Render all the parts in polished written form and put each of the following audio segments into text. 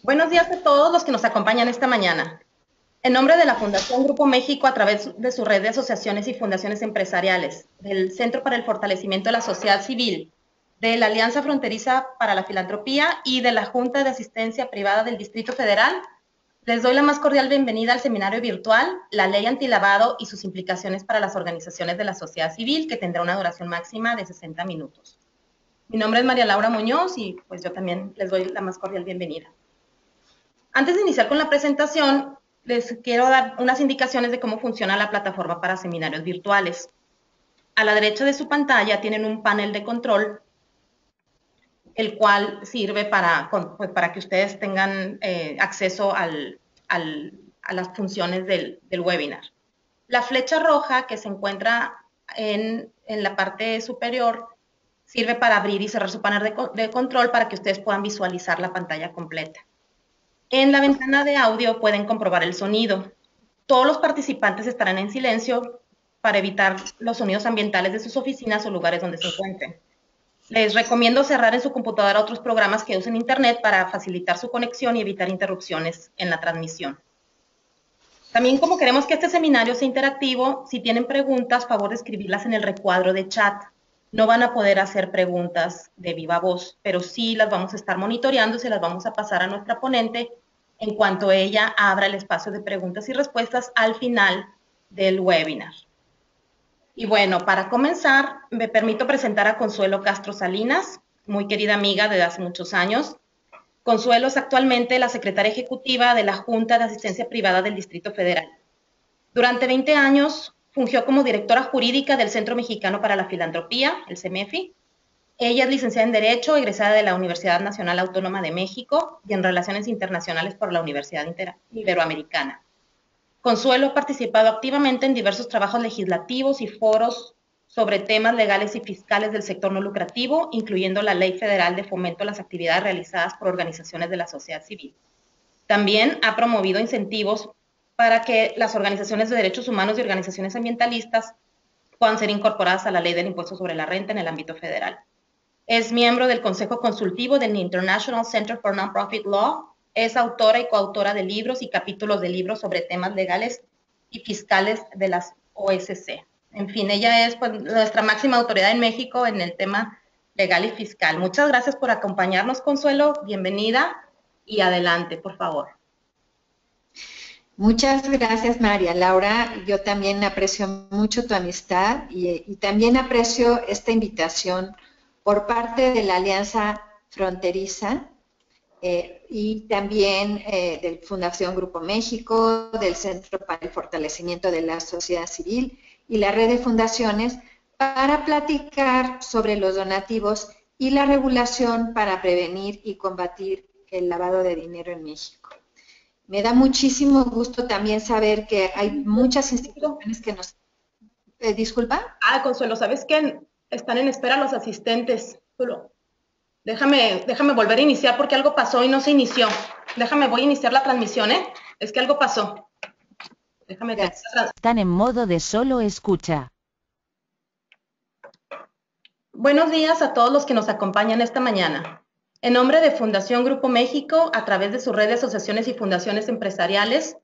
Buenos días a todos los que nos acompañan esta mañana. En nombre de la Fundación Grupo México, a través de su red de asociaciones y fundaciones empresariales, del Centro para el Fortalecimiento de la Sociedad Civil, de la Alianza Fronteriza para la Filantropía y de la Junta de Asistencia Privada del Distrito Federal, les doy la más cordial bienvenida al seminario virtual La Ley Antilavado y sus implicaciones para las organizaciones de la sociedad civil, que tendrá una duración máxima de 60 minutos. Mi nombre es María Laura Muñoz y pues yo también les doy la más cordial bienvenida. Antes de iniciar con la presentación, les quiero dar unas indicaciones de cómo funciona la plataforma para seminarios virtuales. A la derecha de su pantalla tienen un panel de control, el cual sirve para que ustedes tengan acceso a las funciones del webinar. La flecha roja que se encuentra en la parte superior sirve para abrir y cerrar su panel de control para que ustedes puedan visualizar la pantalla completa. En la ventana de audio pueden comprobar el sonido. Todos los participantes estarán en silencio para evitar los sonidos ambientales de sus oficinas o lugares donde se encuentren. Les recomiendo cerrar en su computadora otros programas que usen Internet para facilitar su conexión y evitar interrupciones en la transmisión. También, como queremos que este seminario sea interactivo, si tienen preguntas, favor de escribirlas en el recuadro de chat. No van a poder hacer preguntas de viva voz, pero sí las vamos a estar monitoreando y se las vamos a pasar a nuestra ponente en cuanto ella abra el espacio de preguntas y respuestas al final del webinar. Y bueno, para comenzar, me permito presentar a Consuelo Castro Salinas, muy querida amiga desde hace muchos años. Consuelo es actualmente la secretaria ejecutiva de la Junta de Asistencia Privada del Distrito Federal. Durante 20 años fungió como directora jurídica del Centro Mexicano para la Filantropía, el CEMEFI. Ella es licenciada en Derecho, egresada de la Universidad Nacional Autónoma de México y en Relaciones Internacionales por la Universidad Iberoamericana. Consuelo ha participado activamente en diversos trabajos legislativos y foros sobre temas legales y fiscales del sector no lucrativo, incluyendo la Ley Federal de Fomento a las Actividades Realizadas por Organizaciones de la Sociedad Civil. También ha promovido incentivos para que las organizaciones de derechos humanos y organizaciones ambientalistas puedan ser incorporadas a la ley del impuesto sobre la renta en el ámbito federal. Es miembro del Consejo Consultivo del International Center for Nonprofit Law. Es autora y coautora de libros y capítulos de libros sobre temas legales y fiscales de las OSC. En fin, ella es pues, nuestra máxima autoridad en México en el tema legal y fiscal. Muchas gracias por acompañarnos, Consuelo. Bienvenida y adelante, por favor. Muchas gracias, María Laura. Yo también aprecio mucho tu amistad y también aprecio esta invitación por parte de la Alianza Fronteriza y también de Fundación Grupo México, del Centro para el Fortalecimiento de la Sociedad Civil y la red de fundaciones para platicar sobre los donativos y la regulación para prevenir y combatir el lavado de dinero en México. Me da muchísimo gusto también saber que hay muchas instituciones que nos... ¿Disculpa? Consuelo, ¿sabes qué? Están en espera los asistentes. Pero déjame volver a iniciar porque algo pasó y no se inició. Voy a iniciar la transmisión, ¿eh? Es que algo pasó. Están en modo de solo escucha. Buenos días a todos los que nos acompañan esta mañana. En nombre de Fundación Grupo México, a través de su red de asociaciones y fundaciones empresariales,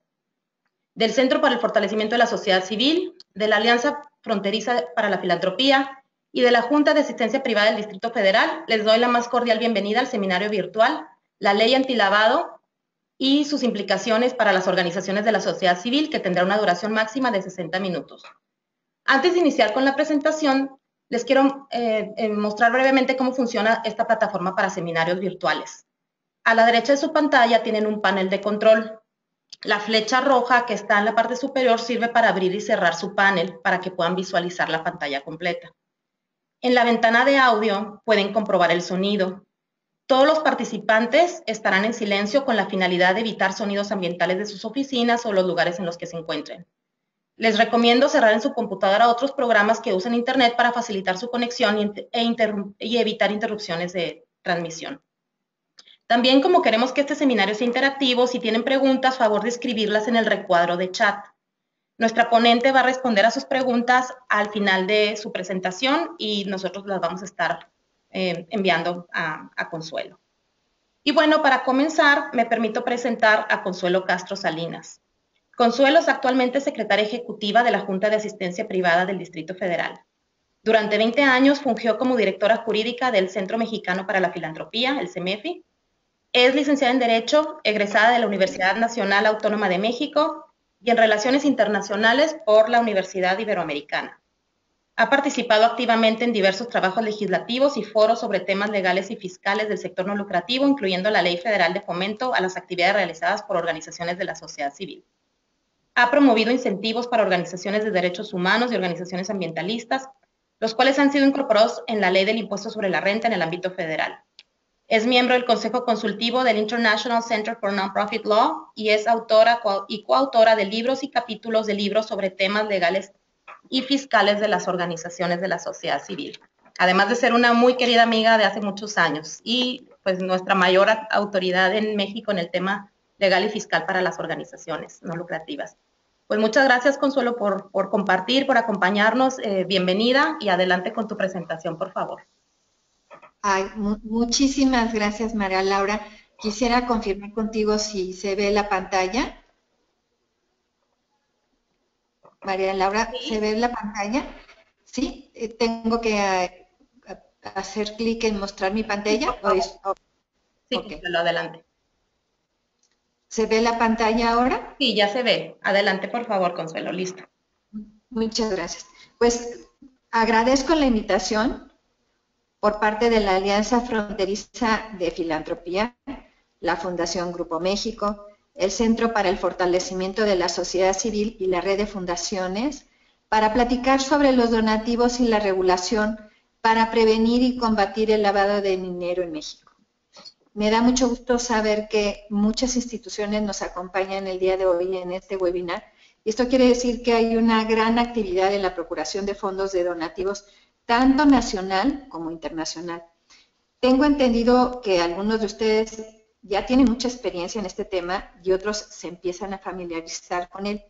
del Centro para el Fortalecimiento de la Sociedad Civil, de la Alianza Fronteriza para la Filantropía y de la Junta de Asistencia Privada del Distrito Federal, les doy la más cordial bienvenida al seminario virtual La Ley Antilavado y sus implicaciones para las organizaciones de la sociedad civil, que tendrá una duración máxima de 60 minutos. Antes de iniciar con la presentación, les quiero mostrar brevemente cómo funciona esta plataforma para seminarios virtuales. A la derecha de su pantalla tienen un panel de control. La flecha roja que está en la parte superior sirve para abrir y cerrar su panel para que puedan visualizar la pantalla completa. En la ventana de audio pueden comprobar el sonido. Todos los participantes estarán en silencio con la finalidad de evitar sonidos ambientales de sus oficinas o los lugares en los que se encuentren. Les recomiendo cerrar en su computadora otros programas que usen Internet para facilitar su conexión y evitar interrupciones de transmisión. También, como queremos que este seminario sea interactivo, si tienen preguntas, favor de escribirlas en el recuadro de chat. Nuestra ponente va a responder a sus preguntas al final de su presentación y nosotros las vamos a estar enviando a Consuelo. Y bueno, para comenzar, me permito presentar a Consuelo Castro Salinas. Consuelo es actualmente secretaria ejecutiva de la Junta de Asistencia Privada del Distrito Federal. Durante 20 años fungió como directora jurídica del Centro Mexicano para la Filantropía, el CEMEFI. Es licenciada en Derecho, egresada de la Universidad Nacional Autónoma de México y en Relaciones Internacionales por la Universidad Iberoamericana. Ha participado activamente en diversos trabajos legislativos y foros sobre temas legales y fiscales del sector no lucrativo, incluyendo la Ley Federal de Fomento a las actividades realizadas por organizaciones de la sociedad civil. Ha promovido incentivos para organizaciones de derechos humanos y organizaciones ambientalistas, los cuales han sido incorporados en la Ley del Impuesto sobre la Renta en el ámbito federal. Es miembro del Consejo Consultivo del International Center for Nonprofit Law y es autora y coautora de libros y capítulos de libros sobre temas legales y fiscales de las organizaciones de la sociedad civil. Además de ser una muy querida amiga de hace muchos años y pues nuestra mayor autoridad en México en el tema legal y fiscal para las organizaciones no lucrativas. Pues muchas gracias, Consuelo, por compartir, por acompañarnos. Bienvenida y adelante con tu presentación, por favor. Ay, muchísimas gracias, María Laura. Quisiera confirmar contigo si se ve la pantalla. María Laura, ¿Sí? ¿se ve la pantalla? ¿Sí? ¿Tengo que hacer clic en mostrar mi pantalla? Sí, okay. Consuelo, adelante. ¿Se ve la pantalla ahora? Sí, ya se ve. Adelante, por favor, Consuelo. Listo. Muchas gracias. Pues agradezco la invitación por parte de la Alianza Fronteriza de Filantropía, la Fundación Grupo México, el Centro para el Fortalecimiento de la Sociedad Civil y la Red de Fundaciones, para platicar sobre los donativos y la regulación para prevenir y combatir el lavado de dinero en México. Me da mucho gusto saber que muchas instituciones nos acompañan el día de hoy en este webinar. Y esto quiere decir que hay una gran actividad en la procuración de fondos de donativos, tanto nacional como internacional. Tengo entendido que algunos de ustedes ya tienen mucha experiencia en este tema y otros se empiezan a familiarizar con él.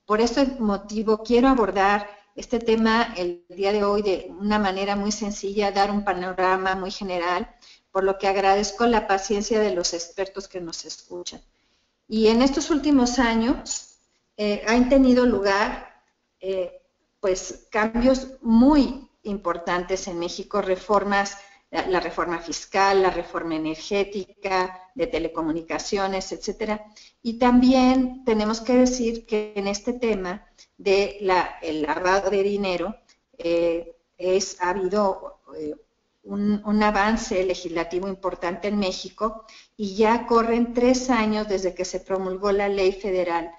Por este motivo quiero abordar este tema el día de hoy de una manera muy sencilla, dar un panorama muy general, por lo que agradezco la paciencia de los expertos que nos escuchan. Y en estos últimos años han tenido lugar pues cambios muy importantes en México, reformas, la reforma fiscal, la reforma energética, de telecomunicaciones, etcétera. Y también tenemos que decir que en este tema de el lavado de dinero ha habido un avance legislativo importante en México y ya corren 3 años desde que se promulgó la Ley Federal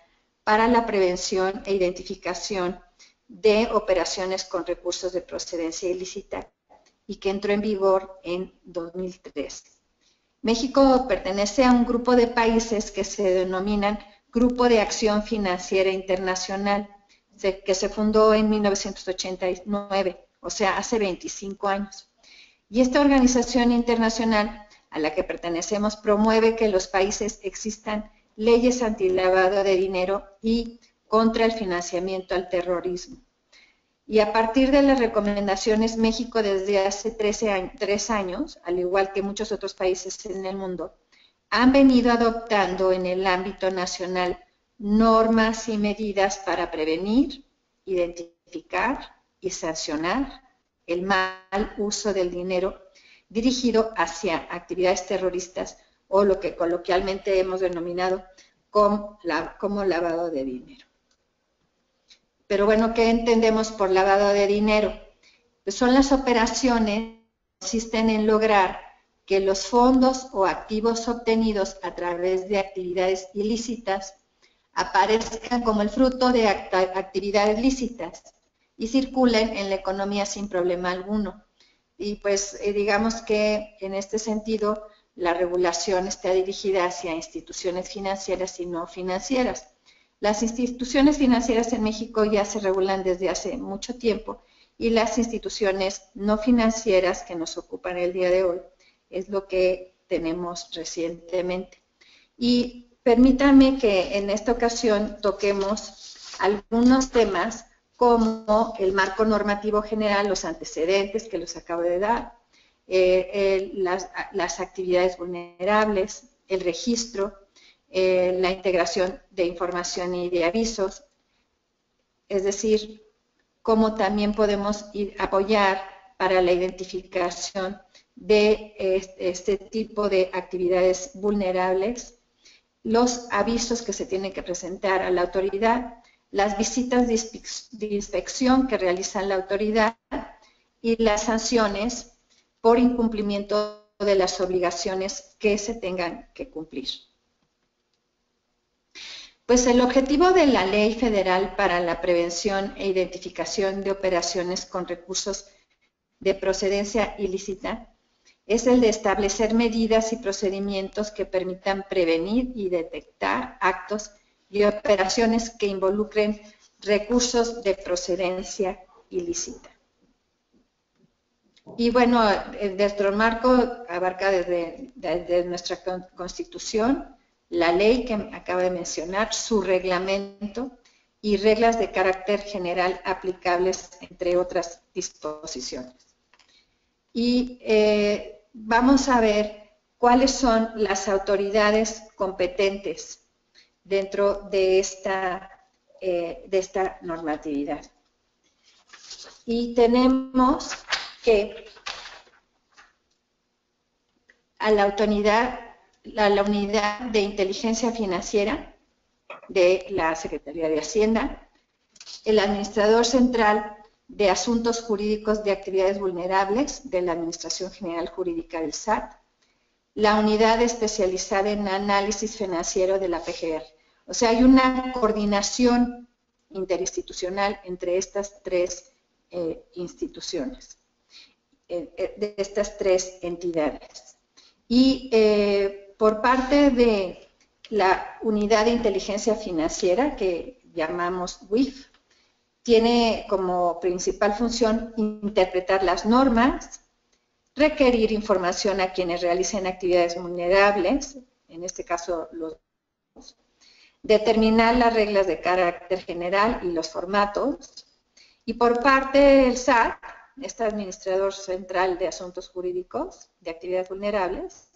para la prevención e identificación de operaciones con recursos de procedencia ilícita y que entró en vigor en 2003. México pertenece a un grupo de países que se denominan Grupo de Acción Financiera Internacional, que se fundó en 1989, o sea, hace 25 años. Y esta organización internacional a la que pertenecemos promueve que en los países existan leyes antilavado de dinero y contra el financiamiento al terrorismo. Y a partir de las recomendaciones, México desde hace 3 años, al igual que muchos otros países en el mundo, han venido adoptando en el ámbito nacional normas y medidas para prevenir, identificar y sancionar el mal uso del dinero dirigido hacia actividades terroristas o lo que coloquialmente hemos denominado como lavado de dinero. Pero bueno, ¿qué entendemos por lavado de dinero? Pues son las operaciones que consisten en lograr que los fondos o activos obtenidos a través de actividades ilícitas aparezcan como el fruto de actividades lícitas y circulen en la economía sin problema alguno. Y pues digamos que en este sentido la regulación está dirigida hacia instituciones financieras y no financieras. Las instituciones financieras en México ya se regulan desde hace mucho tiempo y las instituciones no financieras que nos ocupan el día de hoy es lo que tenemos recientemente. Y permítanme que en esta ocasión toquemos algunos temas como el marco normativo general, los antecedentes que los acabo de dar, las actividades vulnerables, el registro, la integración de información y de avisos, es decir, cómo también podemos apoyar para la identificación de este tipo de actividades vulnerables, los avisos que se tienen que presentar a la autoridad, las visitas de inspección que realiza la autoridad y las sanciones por incumplimiento de las obligaciones que se tengan que cumplir. Pues el objetivo de la Ley Federal para la Prevención e Identificación de Operaciones con Recursos de Procedencia Ilícita es el de establecer medidas y procedimientos que permitan prevenir y detectar actos y operaciones que involucren recursos de procedencia ilícita. Y bueno, nuestro marco abarca desde nuestra Constitución, la ley que acabo de mencionar, su reglamento y reglas de carácter general aplicables, entre otras disposiciones. Y vamos a ver cuáles son las autoridades competentes dentro de esta normatividad. Y tenemos que a la Unidad de Inteligencia Financiera de la Secretaría de Hacienda, el Administrador Central de Asuntos Jurídicos de Actividades Vulnerables de la Administración General Jurídica del SAT, la Unidad Especializada en Análisis Financiero de la PGR. O sea, hay una coordinación interinstitucional entre estas tres instituciones, de estas tres entidades. Y por parte de la Unidad de Inteligencia Financiera, que llamamos UIF, tiene como principal función interpretar las normas, requerir información a quienes realicen actividades vulnerables, en este caso determinar las reglas de carácter general y los formatos, y por parte del SAT, este Administrador Central de Asuntos Jurídicos de Actividades Vulnerables,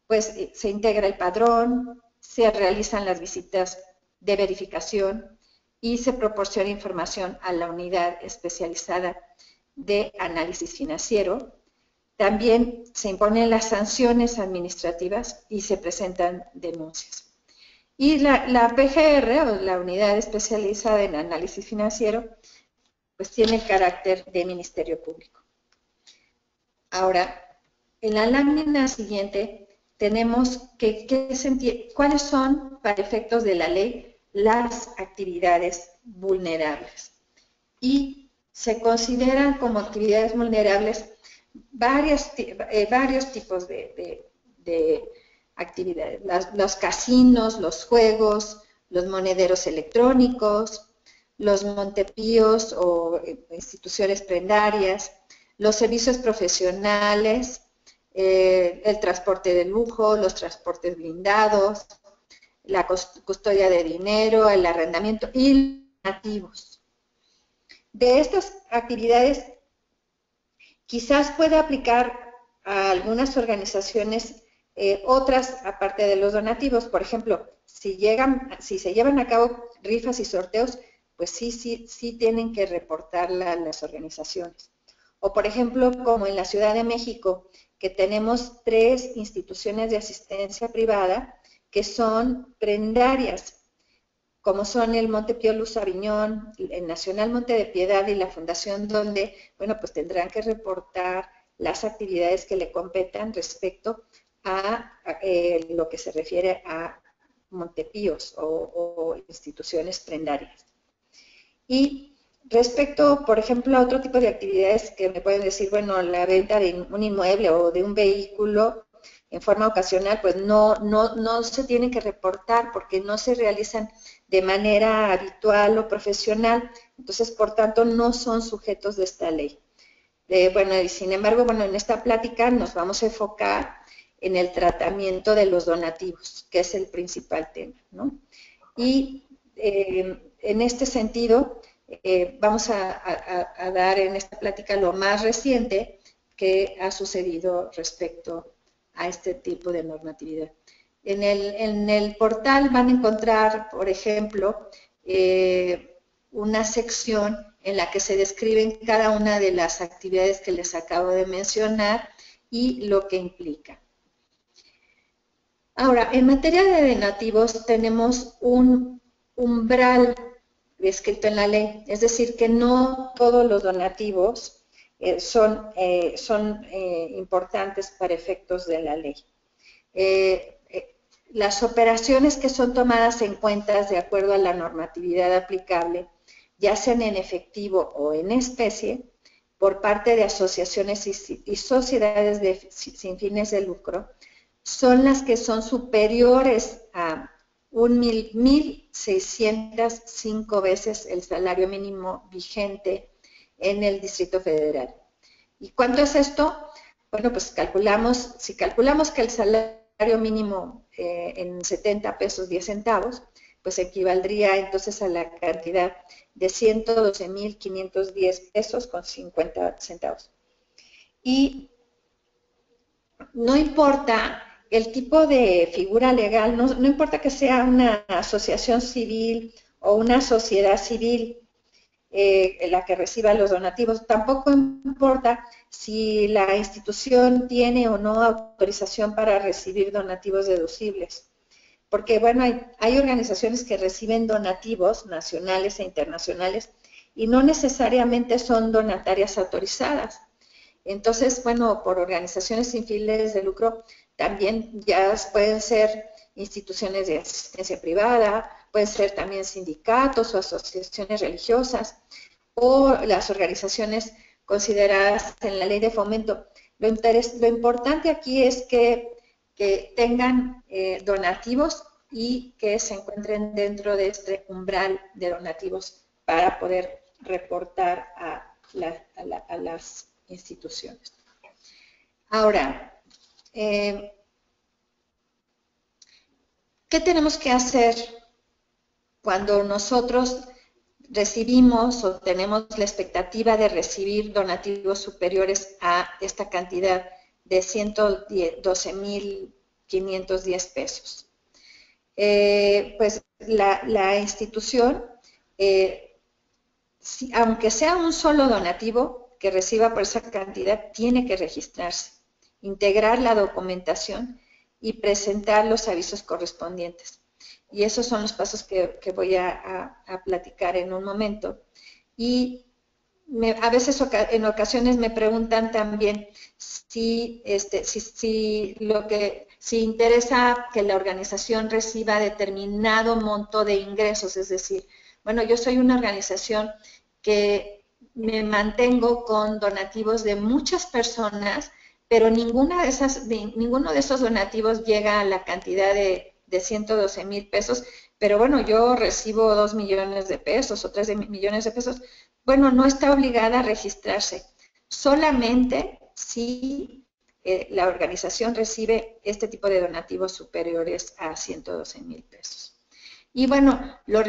pues se integra el padrón, se realizan las visitas de verificación y se proporciona información a la Unidad Especializada de Análisis Financiero. También se imponen las sanciones administrativas y se presentan denuncias. Y la PGR, o la Unidad Especializada en Análisis Financiero, pues tiene el carácter de Ministerio Público. Ahora, en la lámina siguiente tenemos cuáles son, para efectos de la ley, las actividades vulnerables. Y se consideran como actividades vulnerables varios tipos de actividades. Los casinos, los juegos, los monederos electrónicos, los montepíos o instituciones prendarias, los servicios profesionales, el transporte de lujo, los transportes blindados, la custodia de dinero, el arrendamiento y donativos. De estas actividades, quizás pueda aplicar a algunas organizaciones otras aparte de los donativos. Por ejemplo, si se llevan a cabo rifas y sorteos, pues sí tienen que reportarla a las organizaciones. O por ejemplo, como en la Ciudad de México, que tenemos 3 instituciones de asistencia privada que son prendarias, como son el Montepío Luz Aviñón, el Nacional Monte de Piedad y la Fundación Donde, bueno, pues tendrán que reportar las actividades que le competan respecto a lo que se refiere a Montepíos o instituciones prendarias. Y respecto, por ejemplo, a otro tipo de actividades que me pueden decir, bueno, la venta de un inmueble o de un vehículo en forma ocasional, pues no se tienen que reportar porque no se realizan de manera habitual o profesional, entonces, por tanto, no son sujetos de esta ley. Bueno, y sin embargo, bueno, en esta plática nos vamos a enfocar en el tratamiento de los donativos, que es el principal tema, ¿no? Y en este sentido, vamos a dar en esta plática lo más reciente, qué ha sucedido respecto a este tipo de normatividad. En el portal van a encontrar, por ejemplo, una sección en la que se describen cada una de las actividades que les acabo de mencionar y lo que implica. Ahora, en materia de donativos tenemos un umbral descrito en la ley, es decir, que no todos los donativos son importantes para efectos de la ley. Las operaciones que son tomadas en cuenta de acuerdo a la normatividad aplicable, ya sean en efectivo o en especie, por parte de asociaciones y sociedades sin fines de lucro, son las que son superiores a 1.605 veces el salario mínimo vigente en el Distrito Federal. ¿Y cuánto es esto? Bueno, pues si calculamos que el salario mínimo en 70 pesos 10 centavos, pues equivaldría entonces a la cantidad de 112.510 pesos con 50 centavos. Y no importa el tipo de figura legal, no importa que sea una asociación civil o una sociedad civil la que reciba los donativos, tampoco importa si la institución tiene o no autorización para recibir donativos deducibles. Porque, bueno, hay organizaciones que reciben donativos nacionales e internacionales y no necesariamente son donatarias autorizadas. Entonces, bueno, por organizaciones sin fines de lucro también ya pueden ser instituciones de asistencia privada, pueden ser también sindicatos o asociaciones religiosas o las organizaciones consideradas en la ley de fomento. Lo importante aquí es que tengan donativos y que se encuentren dentro de este umbral de donativos para poder reportar a las instituciones. Ahora, ¿qué tenemos que hacer cuando nosotros recibimos o tenemos la expectativa de recibir donativos superiores a esta cantidad de 112.510 pesos? Pues la institución, aunque sea un solo donativo que reciba por esa cantidad, tiene que registrarse, integrar la documentación y presentar los avisos correspondientes. Y esos son los pasos que voy a platicar en un momento. Y a veces, en ocasiones me preguntan también si interesa que la organización reciba determinado monto de ingresos, es decir, bueno, yo soy una organización que me mantengo con donativos de muchas personas, pero ninguno de esos donativos llega a la cantidad de 112,000 pesos, pero bueno, yo recibo 2 millones de pesos o 3 millones de pesos, bueno, no está obligada a registrarse, solamente si la organización recibe este tipo de donativos superiores a 112,000 pesos. Y bueno, los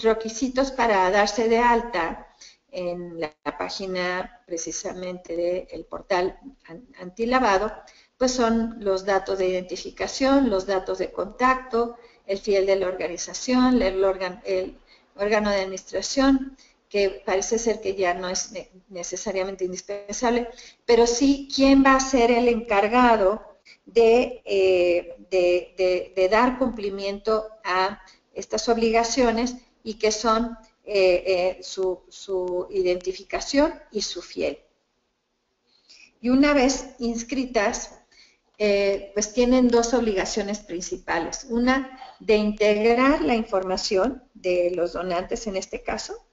requisitos para darse de alta en la página precisamente del portal antilavado, pues son los datos de identificación, los datos de contacto, el fiel de la organización, el órgano de administración, que parece ser que ya no es necesariamente indispensable, pero sí quién va a ser el encargado de dar cumplimiento a estas obligaciones y que son su identificación y su fiel. Y una vez inscritas, pues tienen dos obligaciones principales. Una, de integrar la información de los donantes en este caso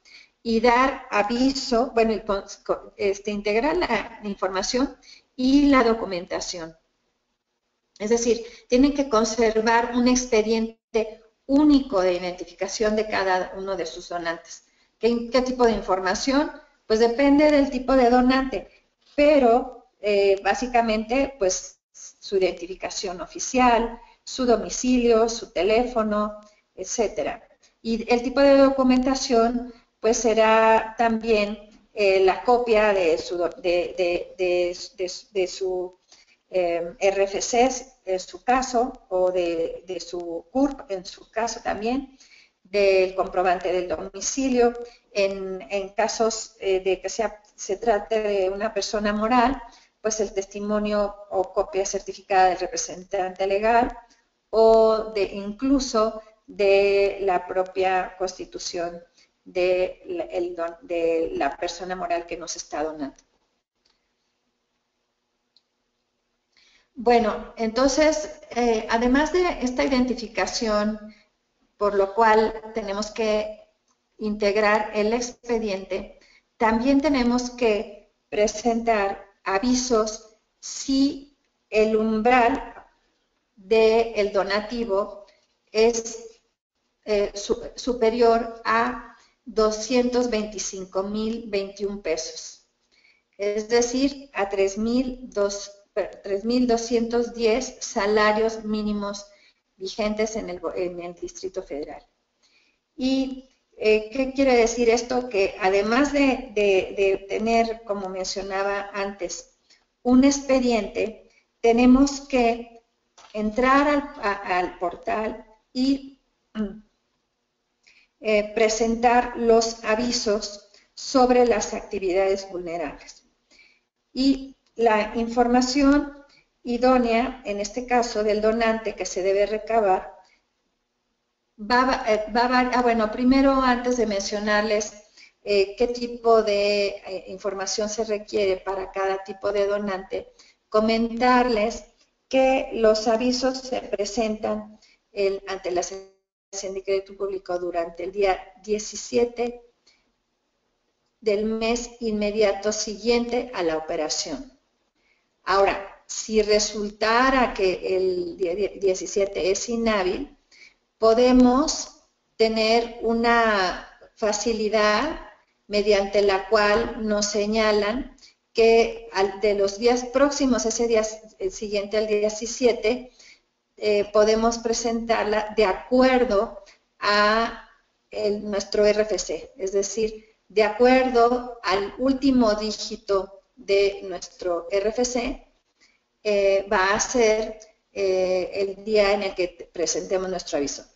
y dar aviso, bueno, integrar la información y la documentación. Es decir, tienen que conservar un expediente único de identificación de cada uno de sus donantes. ¿Qué tipo de información? Pues depende del tipo de donante, pero básicamente pues su identificación oficial, su domicilio, su teléfono, etcétera. Y el tipo de documentación pues será también la copia de su RFC en su caso, o de su CURP en su caso también, del comprobante del domicilio. En casos de que se trate de una persona moral, pues el testimonio o copia certificada del representante legal, o incluso de la propia constitución de la persona moral que nos está donando. Bueno, entonces, además de esta identificación, por lo cual tenemos que integrar el expediente, también tenemos que presentar avisos si el umbral del donativo es superior a 225,021 pesos, es decir, a 3,210 salarios mínimos vigentes en el Distrito Federal. ¿Y qué quiere decir esto? Que además de tener, como mencionaba antes, un expediente, tenemos que entrar al portal y presentar los avisos sobre las actividades vulnerables. Y la información idónea, en este caso del donante que se debe recabar, bueno, primero, antes de mencionarles qué tipo de información se requiere para cada tipo de donante, comentarles que los avisos se presentan ante la Secretaría de Crédito Público durante el día 17 del mes inmediato siguiente a la operación. Ahora, si resultara que el día 17 es inhábil, podemos tener una facilidad mediante la cual nos señalan que de los días próximos, ese día siguiente al día 17, podemos presentarla de acuerdo a nuestro RFC, es decir, de acuerdo al último dígito de nuestro RFC, va a ser el día en el que presentemos nuestro aviso.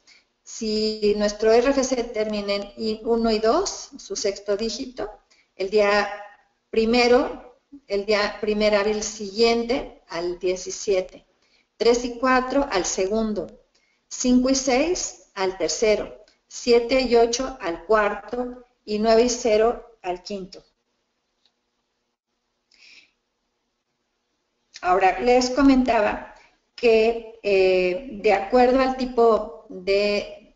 Si nuestro RFC termina en 1 y 2, su sexto dígito, el día primer hábil siguiente al 17, 3 y 4 al segundo, 5 y 6 al tercero, 7 y 8 al cuarto y 9 y 0 al quinto. Ahora, les comentaba que de acuerdo al tipo de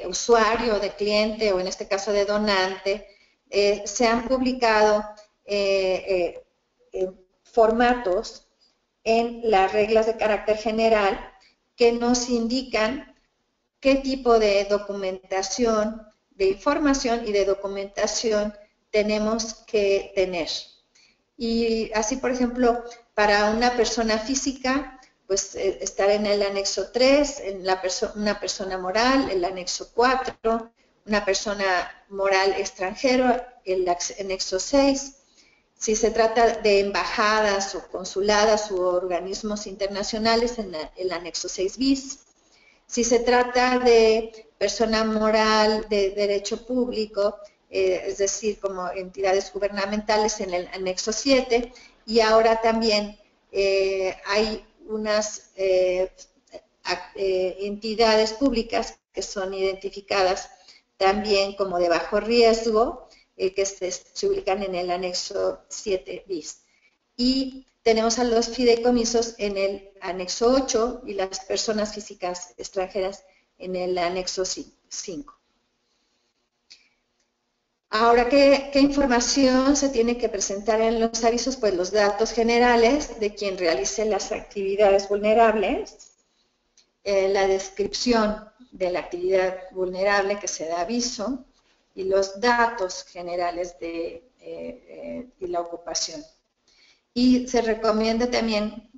usuario, de cliente, o en este caso de donante, se han publicado formatos en las reglas de carácter general que nos indican qué tipo de documentación, de información y de documentación tenemos que tener. Y así, por ejemplo, para una persona física, pues estar en el anexo 3, una persona moral, el anexo 4, una persona moral extranjero, el anexo 6. Si se trata de embajadas o consuladas u organismos internacionales, en el anexo 6 bis. Si se trata de persona moral de derecho público, es decir, como entidades gubernamentales, en el anexo 7, y ahora también hay unas entidades públicas que son identificadas también como de bajo riesgo, que se ubican en el anexo 7 bis. Y tenemos a los fideicomisos en el anexo 8 y las personas físicas extranjeras en el anexo 5. Ahora, ¿qué información se tiene que presentar en los avisos? Pues los datos generales de quien realice las actividades vulnerables, la descripción de la actividad vulnerable que se da aviso y los datos generales y la ocupación. Y se recomienda también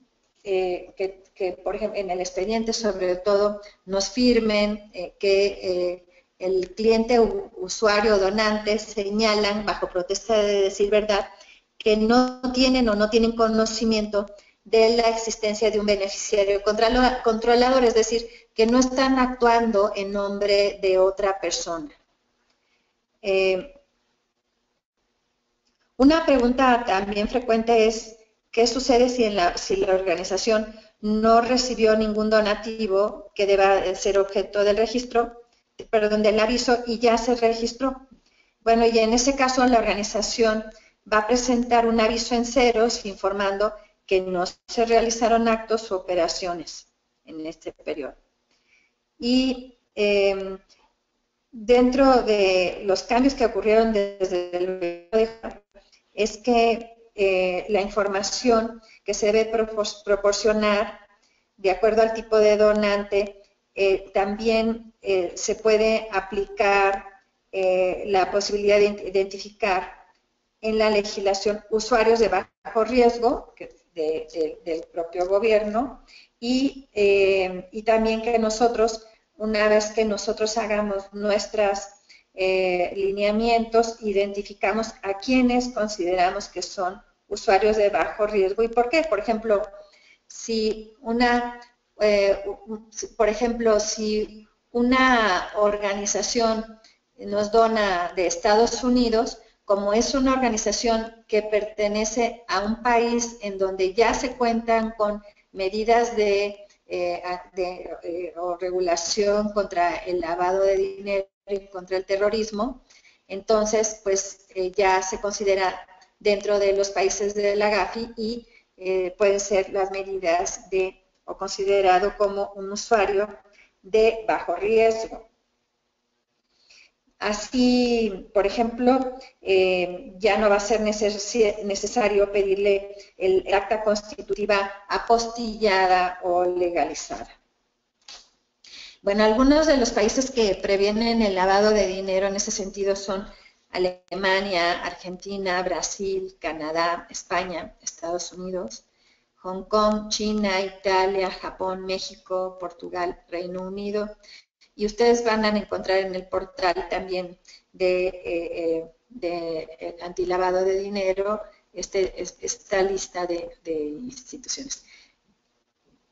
que, por ejemplo, en el expediente, sobre todo, nos firmen que el cliente, usuario o donante señalan, bajo protesta de decir verdad, que no tienen o no tienen conocimiento de la existencia de un beneficiario controlador, es decir, que no están actuando en nombre de otra persona. Una pregunta también frecuente es, ¿qué sucede si la organización no recibió ningún donativo que deba ser objeto del registro, perdón, del aviso y ya se registró? Bueno, y en ese caso la organización va a presentar un aviso en ceros informando que no se realizaron actos u operaciones en este periodo. Y dentro de los cambios que ocurrieron desde el gobierno, es que la información que se debe proporcionar de acuerdo al tipo de donante, también se puede aplicar la posibilidad de identificar en la legislación usuarios de bajo riesgo del propio gobierno y también que nosotros, una vez que nosotros hagamos nuestros lineamientos, identificamos a quienes consideramos que son usuarios de bajo riesgo y por qué. Por ejemplo, si una organización nos dona de Estados Unidos, como es una organización que pertenece a un país en donde ya se cuentan con medidas o regulación contra el lavado de dinero y contra el terrorismo, entonces pues ya se considera dentro de los países de la GAFI y pueden ser las medidas o considerado como un usuario de bajo riesgo. Así, por ejemplo, ya no va a ser necesario pedirle el acta constitutiva apostillada o legalizada. Bueno, algunos de los países que previenen el lavado de dinero en ese sentido son Alemania, Argentina, Brasil, Canadá, España, Estados Unidos, Hong Kong, China, Italia, Japón, México, Portugal, Reino Unido. Y ustedes van a encontrar en el portal también de antilavado de dinero esta lista de instituciones.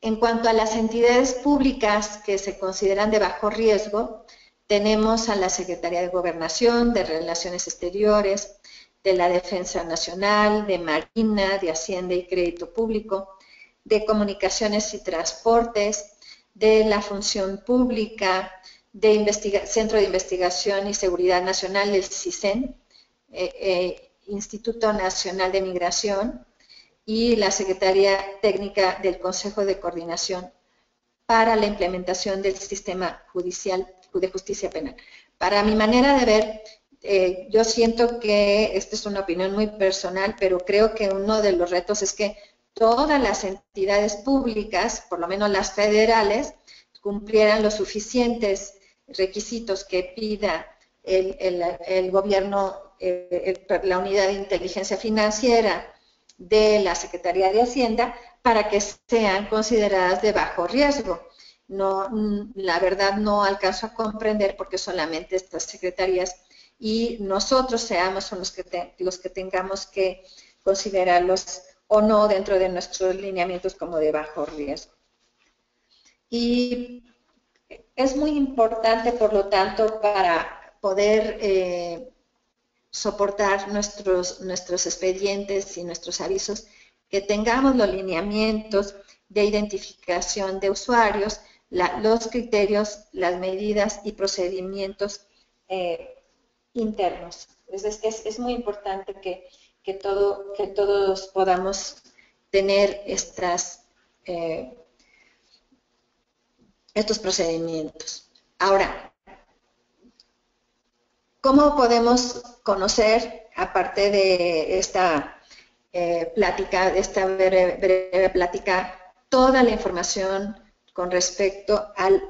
En cuanto a las entidades públicas que se consideran de bajo riesgo, tenemos a la Secretaría de Gobernación, de Relaciones Exteriores, de la Defensa Nacional, de Marina, de Hacienda y Crédito Público, de Comunicaciones y Transportes, de la Función Pública, de Centro de Investigación y Seguridad Nacional, el CISEN, Instituto Nacional de Migración y la Secretaría Técnica del Consejo de Coordinación para la implementación del sistema judicial de justicia penal. Para mi manera de ver, yo siento que esta es una opinión muy personal, pero creo que uno de los retos es que todas las entidades públicas, por lo menos las federales, cumplieran los suficientes requisitos que pida el gobierno, la unidad de inteligencia financiera de la Secretaría de Hacienda para que sean consideradas de bajo riesgo. No, la verdad no alcanzo a comprender por qué solamente estas secretarías y nosotros seamos los que tengamos que considerarlos o no dentro de nuestros lineamientos como de bajo riesgo. Y es muy importante, por lo tanto, para poder soportar nuestros expedientes y nuestros avisos, que tengamos los lineamientos de identificación de usuarios, los criterios, las medidas y procedimientos internos. Es muy importante que todos podamos tener estos procedimientos. Ahora, ¿cómo podemos conocer, aparte de esta plática, de esta breve plática, toda la información con respecto al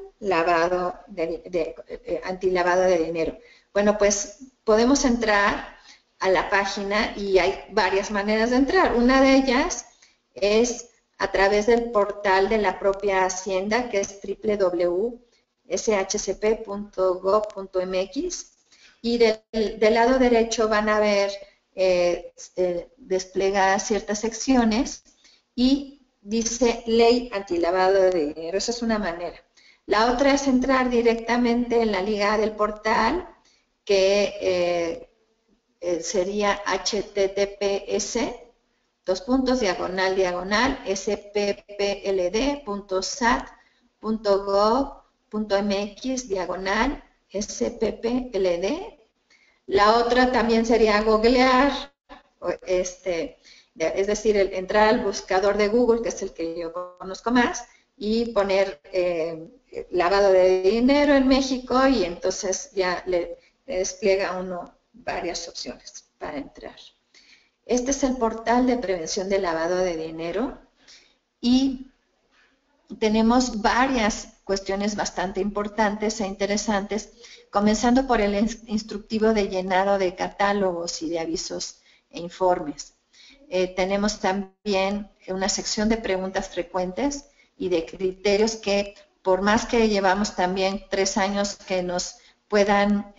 antilavado de dinero? Bueno, pues podemos entrar a la página y hay varias maneras de entrar. Una de ellas es a través del portal de la propia Hacienda, que es www.hacienda.gov.mx. shcp.gov.mx, y del lado derecho van a ver desplegadas ciertas secciones y dice Ley Antilavado de Dinero. Esa es una manera. La otra es entrar directamente en la liga del portal, que sería https://spppld.sat.gov.mx/spppld. La otra también sería googlear, es decir, entrar al buscador de Google, que es el que yo conozco más, y poner lavado de dinero en México, y entonces ya le despliega a uno varias opciones para entrar. Este es el portal de prevención del lavado de dinero, y tenemos varias cuestiones bastante importantes e interesantes, comenzando por el instructivo de llenado de catálogos y de avisos e informes. Tenemos también una sección de preguntas frecuentes y de criterios que, por más que llevamos también 3 años que nos puedan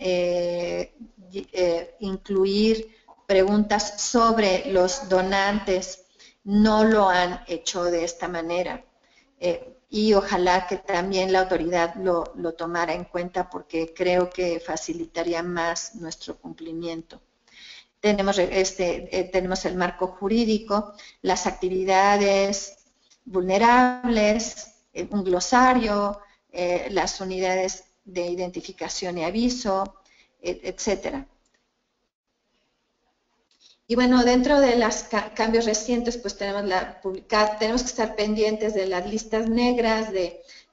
incluir preguntas sobre los donantes, no lo han hecho de esta manera. Y ojalá que también la autoridad lo tomara en cuenta, porque creo que facilitaría más nuestro cumplimiento. Tenemos el marco jurídico, las actividades vulnerables, un glosario, las unidades de identificación y aviso, etcétera. Y bueno, dentro de los cambios recientes, pues tenemos que estar pendientes de las listas negras,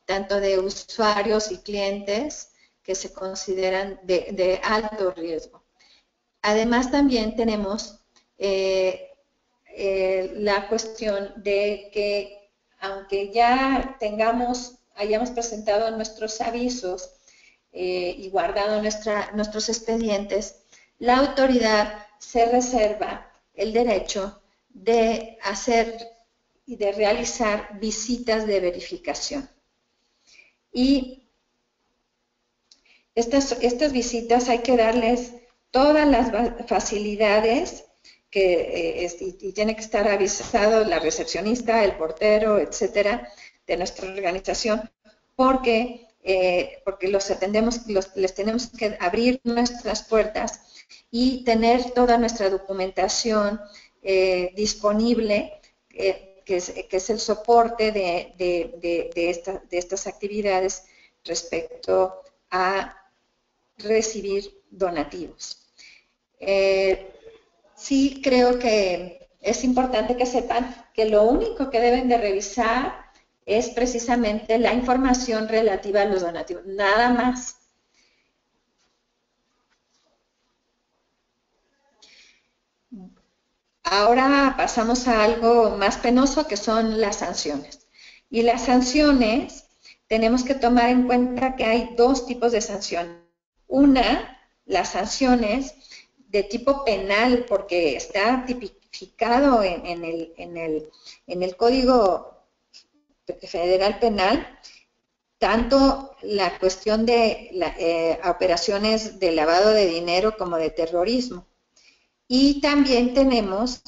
tanto de usuarios y clientes que se consideran de alto riesgo. Además, también tenemos la cuestión de que, aunque ya hayamos presentado nuestros avisos y guardado nuestros expedientes, la autoridad se reserva el derecho de hacer y de realizar visitas de verificación. Y estas visitas hay que darles todas las facilidades y tiene que estar avisado la recepcionista, el portero, etcétera, de nuestra organización, porque les tenemos que abrir nuestras puertas y tener toda nuestra documentación disponible, que es el soporte de estas actividades respecto a recibir donativos. Sí creo que es importante que sepan que lo único que deben de revisar es precisamente la información relativa a los donativos, nada más. Ahora pasamos a algo más penoso, que son las sanciones. Y las sanciones, tenemos que tomar en cuenta que hay 2 tipos de sanciones. Una, las sanciones de tipo penal, porque está tipificado en el Código Federal Penal, tanto la cuestión de operaciones de lavado de dinero como de terrorismo. Y también tenemos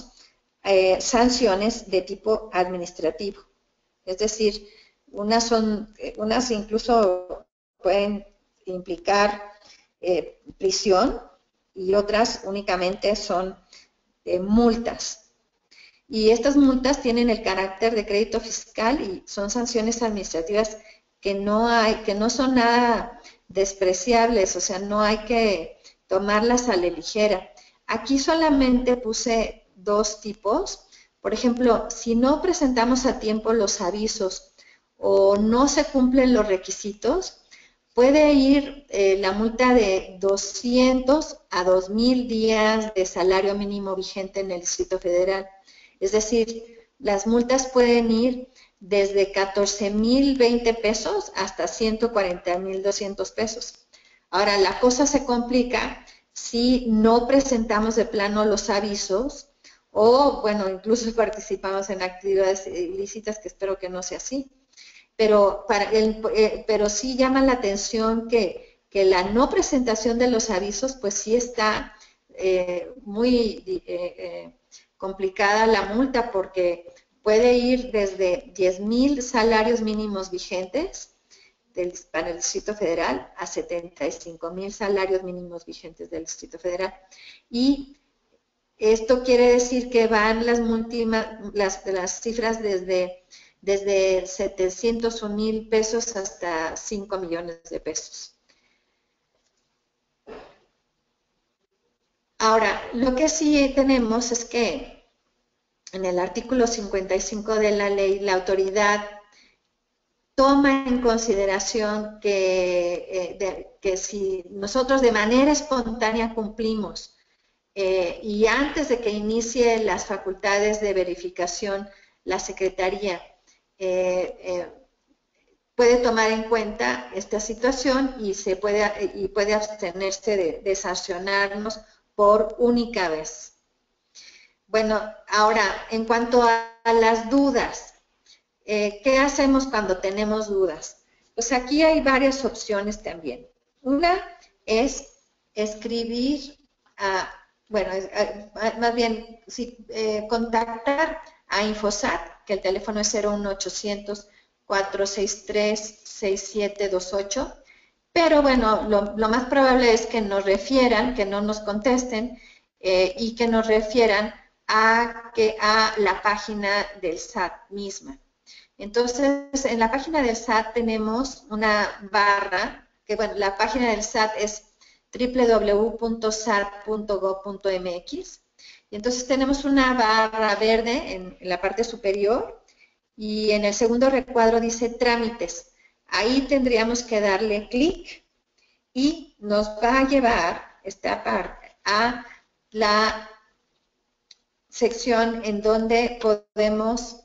sanciones de tipo administrativo, es decir, unas incluso pueden implicar prisión, y otras únicamente son multas. Y estas multas tienen el carácter de crédito fiscal y son sanciones administrativas que no son nada despreciables, o sea, no hay que tomarlas a la ligera. Aquí solamente puse 2 tipos. Por ejemplo, si no presentamos a tiempo los avisos o no se cumplen los requisitos, puede ir la multa de 200 a 2,000 días de salario mínimo vigente en el Distrito Federal. Es decir, las multas pueden ir desde 14,020 pesos hasta 140,200 pesos. Ahora, la cosa se complica si no presentamos de plano los avisos o, bueno, incluso participamos en actividades ilícitas, que espero que no sea así. pero, pero sí llama la atención que la no presentación de los avisos, pues sí está muy complicada la multa, porque puede ir desde 10,000 salarios mínimos vigentes para el Distrito Federal a 75,000 salarios mínimos vigentes del Distrito Federal. Y esto quiere decir que van las cifras desde 701,000 pesos hasta 5 millones de pesos. Ahora, lo que sí tenemos es que en el artículo 55 de la ley, la autoridad toma en consideración que si nosotros de manera espontánea cumplimos y antes de que inicie las facultades de verificación, la Secretaría puede tomar en cuenta esta situación y puede abstenerse de sancionarnos por única vez. Bueno, ahora, en cuanto a las dudas, ¿qué hacemos cuando tenemos dudas? Pues aquí hay varias opciones también. Una es escribir, más bien, contactar a Infosat, que el teléfono es 01800 463 6728, pero bueno, lo más probable es que nos refieran, que no nos contesten y que nos refieran a la página del SAT misma. Entonces, en la página del SAT tenemos una barra, que bueno, la página del SAT es www.sat.gov.mx, y entonces tenemos una barra verde en la parte superior, y en el segundo recuadro dice trámites. Ahí tendríamos que darle clic y nos va a llevar esta parte a la sección en donde podemos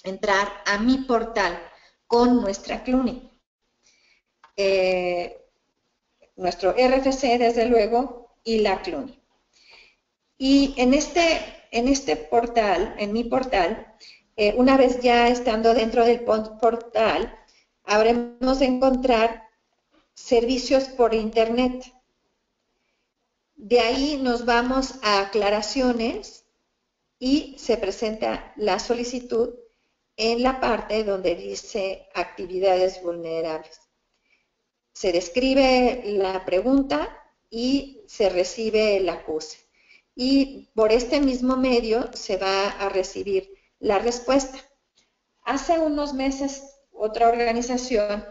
entrar a mi portal con nuestra CLUNY. Nuestro RFC, desde luego, y la CLUNY. Y en este portal, en mi portal, una vez ya estando dentro del portal, habremos de encontrar servicios por internet. De ahí nos vamos a aclaraciones y se presenta la solicitud en la parte donde dice actividades vulnerables. Se describe la pregunta y se recibe el acuse. Y por este mismo medio se va a recibir la respuesta. Hace unos meses otra organización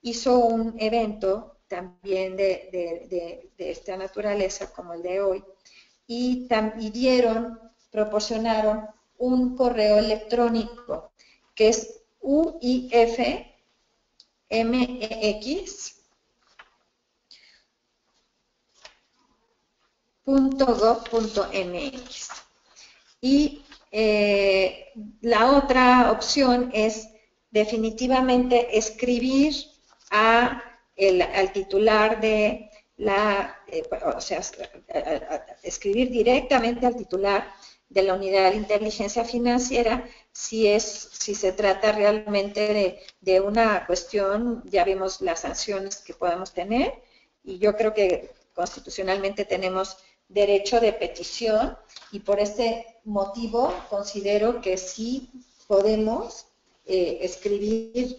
hizo un evento también de esta naturaleza como el de hoy y proporcionaron un correo electrónico que es uifmex.gov.mx. Y la otra opción es definitivamente escribir al titular de escribir directamente al titular de la Unidad de Inteligencia Financiera si se trata realmente de una cuestión. Ya vimos las sanciones que podemos tener y yo creo que constitucionalmente tenemos derecho de petición y por este motivo considero que sí podemos escribir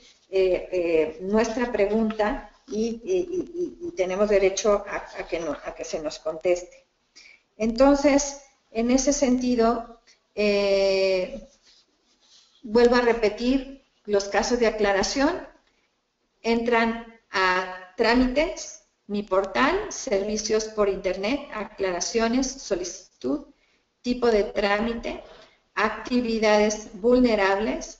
nuestra pregunta y tenemos derecho a que se nos conteste. Entonces, en ese sentido, vuelvo a repetir, los casos de aclaración entran a trámites, mi portal, servicios por internet, aclaraciones, solicitud, tipo de trámite, actividades vulnerables,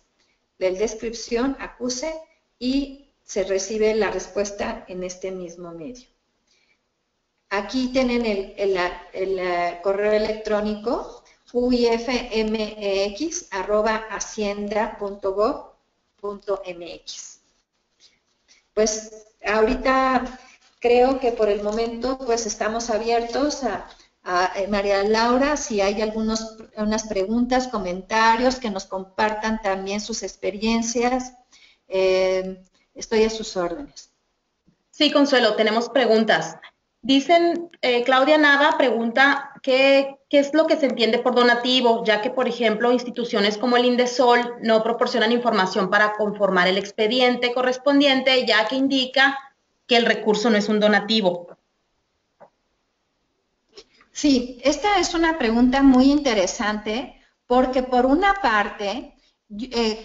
de descripción, acuse y se recibe la respuesta en este mismo medio. Aquí tienen el correo electrónico uifmex@hacienda.gov.mx. Pues ahorita creo que por el momento pues estamos abiertos a María Laura, si hay unas preguntas, comentarios, que nos compartan también sus experiencias Estoy a sus órdenes. Sí, Consuelo, tenemos preguntas. Dicen, Claudia Nava pregunta qué es lo que se entiende por donativo, ya que, por ejemplo, instituciones como el Indesol no proporcionan información para conformar el expediente correspondiente, ya que indica que el recurso no es un donativo. Sí, esta es una pregunta muy interesante porque por una parte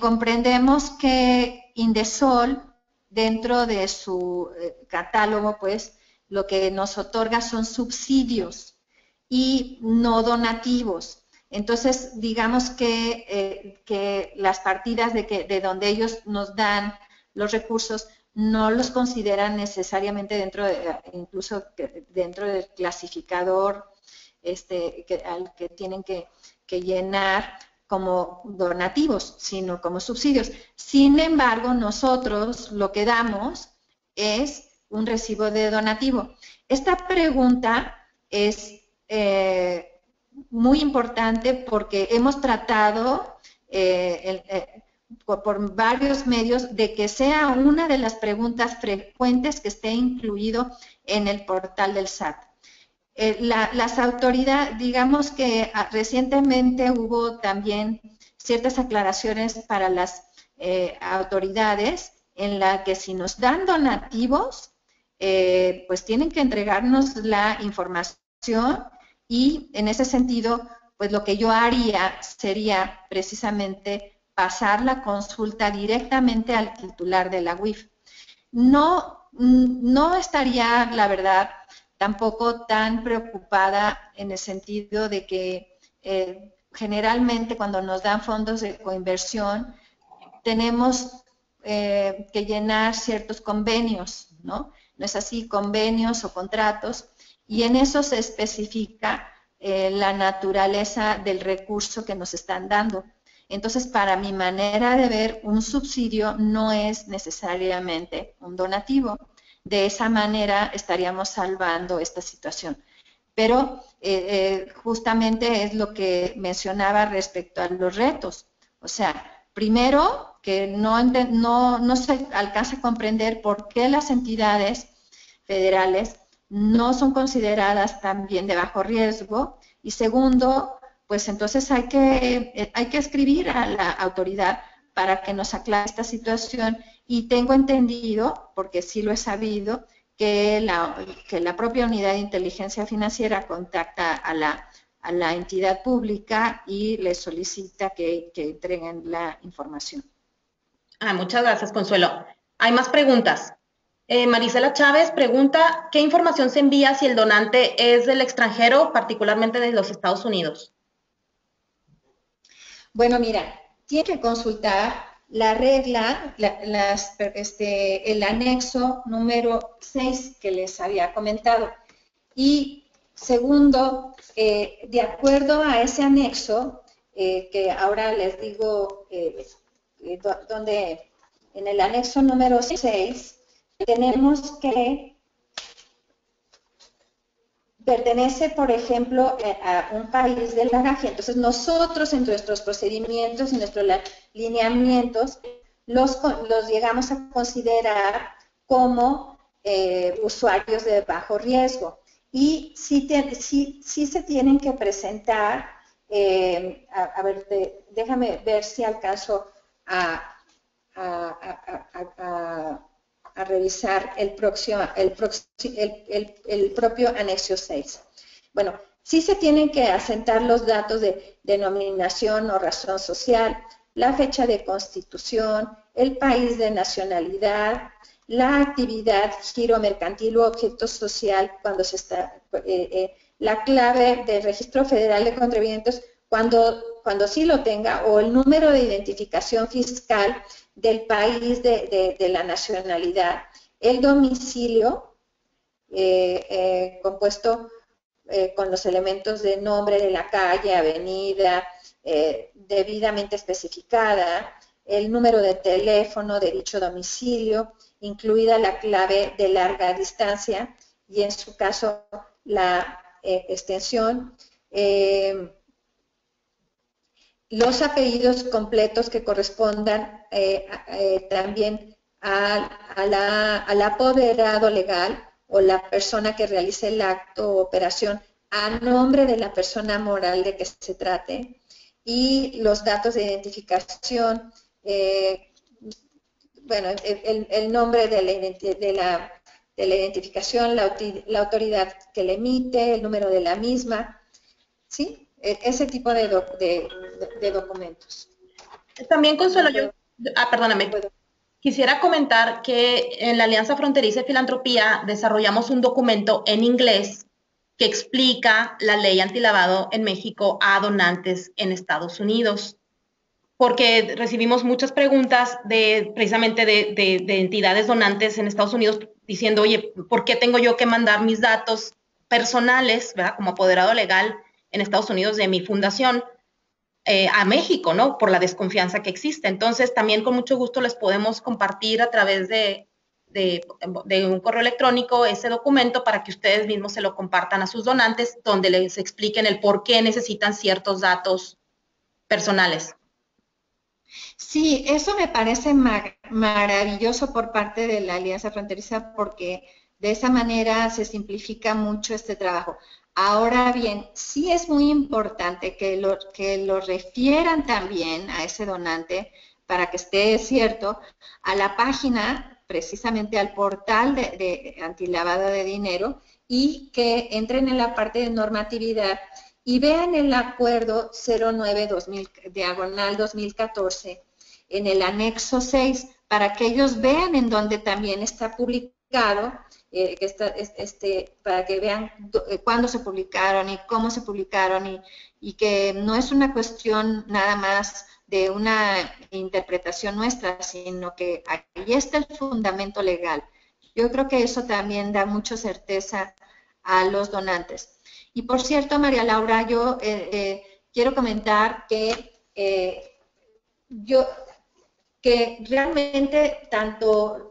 comprendemos que Indesol, dentro de su catálogo, pues lo que nos otorga son subsidios y no donativos. Entonces, digamos que las partidas de donde ellos nos dan los recursos no los consideran necesariamente incluso dentro del clasificador al que tienen que llenar como donativos, sino como subsidios. Sin embargo, nosotros lo que damos es un recibo de donativo. Esta pregunta es muy importante porque hemos tratado por varios medios de que sea una de las preguntas frecuentes que esté incluido en el portal del SAT. Las autoridades, digamos que recientemente hubo también ciertas aclaraciones para las autoridades en la que si nos dan donativos, pues tienen que entregarnos la información y en ese sentido, pues lo que yo haría sería precisamente pasar la consulta directamente al titular de la UIF. No estaría, la verdad, tampoco tan preocupada en el sentido de que generalmente cuando nos dan fondos de coinversión tenemos que llenar ciertos convenios, ¿no? No es así, convenios o contratos, y en eso se especifica la naturaleza del recurso que nos están dando. Entonces, para mi manera de ver, un subsidio no es necesariamente un donativo. De esa manera estaríamos salvando esta situación. Pero justamente es lo que mencionaba respecto a los retos. O sea, primero, que no se alcanza a comprender por qué las entidades federales no son consideradas también de bajo riesgo. Y segundo, pues entonces hay que escribir a la autoridad para que nos aclare esta situación. Y tengo entendido, porque sí lo he sabido, que la propia unidad de inteligencia financiera contacta a la entidad pública y le solicita que entreguen la información. Muchas gracias, Consuelo. Hay más preguntas. Marisela Chávez pregunta, ¿qué información se envía si el donante es del extranjero, particularmente de los Estados Unidos? Bueno, mira, tiene que consultar la regla, el anexo número 6 que les había comentado. Y segundo, de acuerdo a ese anexo, que ahora les digo donde en el anexo número 6, tenemos que pertenece, por ejemplo, a un país de la GAFI. Entonces, nosotros en nuestros procedimientos y nuestros lineamientos los llegamos a considerar como usuarios de bajo riesgo. Y sí se tienen que presentar, a ver, déjame ver si alcanzo a revisar el propio anexo 6. Bueno, sí se tienen que asentar los datos de denominación o razón social, la fecha de constitución, el país de nacionalidad, la actividad, giro mercantil u objeto social cuando se está, la clave del Registro Federal de Contribuyentes cuando sí lo tenga, o el número de identificación fiscal del país de la nacionalidad, el domicilio compuesto con los elementos de nombre de la calle, avenida, debidamente especificada, el número de teléfono de dicho domicilio, incluida la clave de larga distancia y en su caso la extensión. los apellidos completos que correspondan también al apoderado legal o la persona que realice el acto o operación a nombre de la persona moral de que se trate, y los datos de identificación, bueno, el nombre de la identificación, la autoridad que le emite, el número de la misma, ¿sí? Ese tipo de documentos. También, Consuelo, perdóname. Quisiera comentar que en la Alianza Fronteriza de Filantropía desarrollamos un documento en inglés que explica la ley antilavado en México a donantes en Estados Unidos, porque recibimos muchas preguntas precisamente de entidades donantes en Estados Unidos diciendo, oye, ¿por qué tengo yo que mandar mis datos personales, ¿verdad?, como apoderado legal en Estados Unidos de mi fundación a México, ¿no?, por la desconfianza que existe? Entonces, también con mucho gusto les podemos compartir a través de un correo electrónico ese documento para que ustedes mismos se lo compartan a sus donantes, donde les expliquen el por qué necesitan ciertos datos personales. Sí, eso me parece maravilloso por parte de la Alianza Fronteriza, porque de esa manera se simplifica mucho este trabajo. Ahora bien, sí es muy importante que lo refieran también a ese donante, para que esté cierto, a la página, precisamente al portal de antilavado de dinero, y que entren en la parte de normatividad y vean el acuerdo 09/2014 en el anexo 6, para que ellos vean en donde también está publicado, para que vean cuándo se publicaron y cómo se publicaron, y que no es una cuestión nada más de una interpretación nuestra, sino que ahí está el fundamento legal. Yo creo que eso también da mucha certeza a los donantes. Y por cierto, María Laura, yo quiero comentar que realmente tanto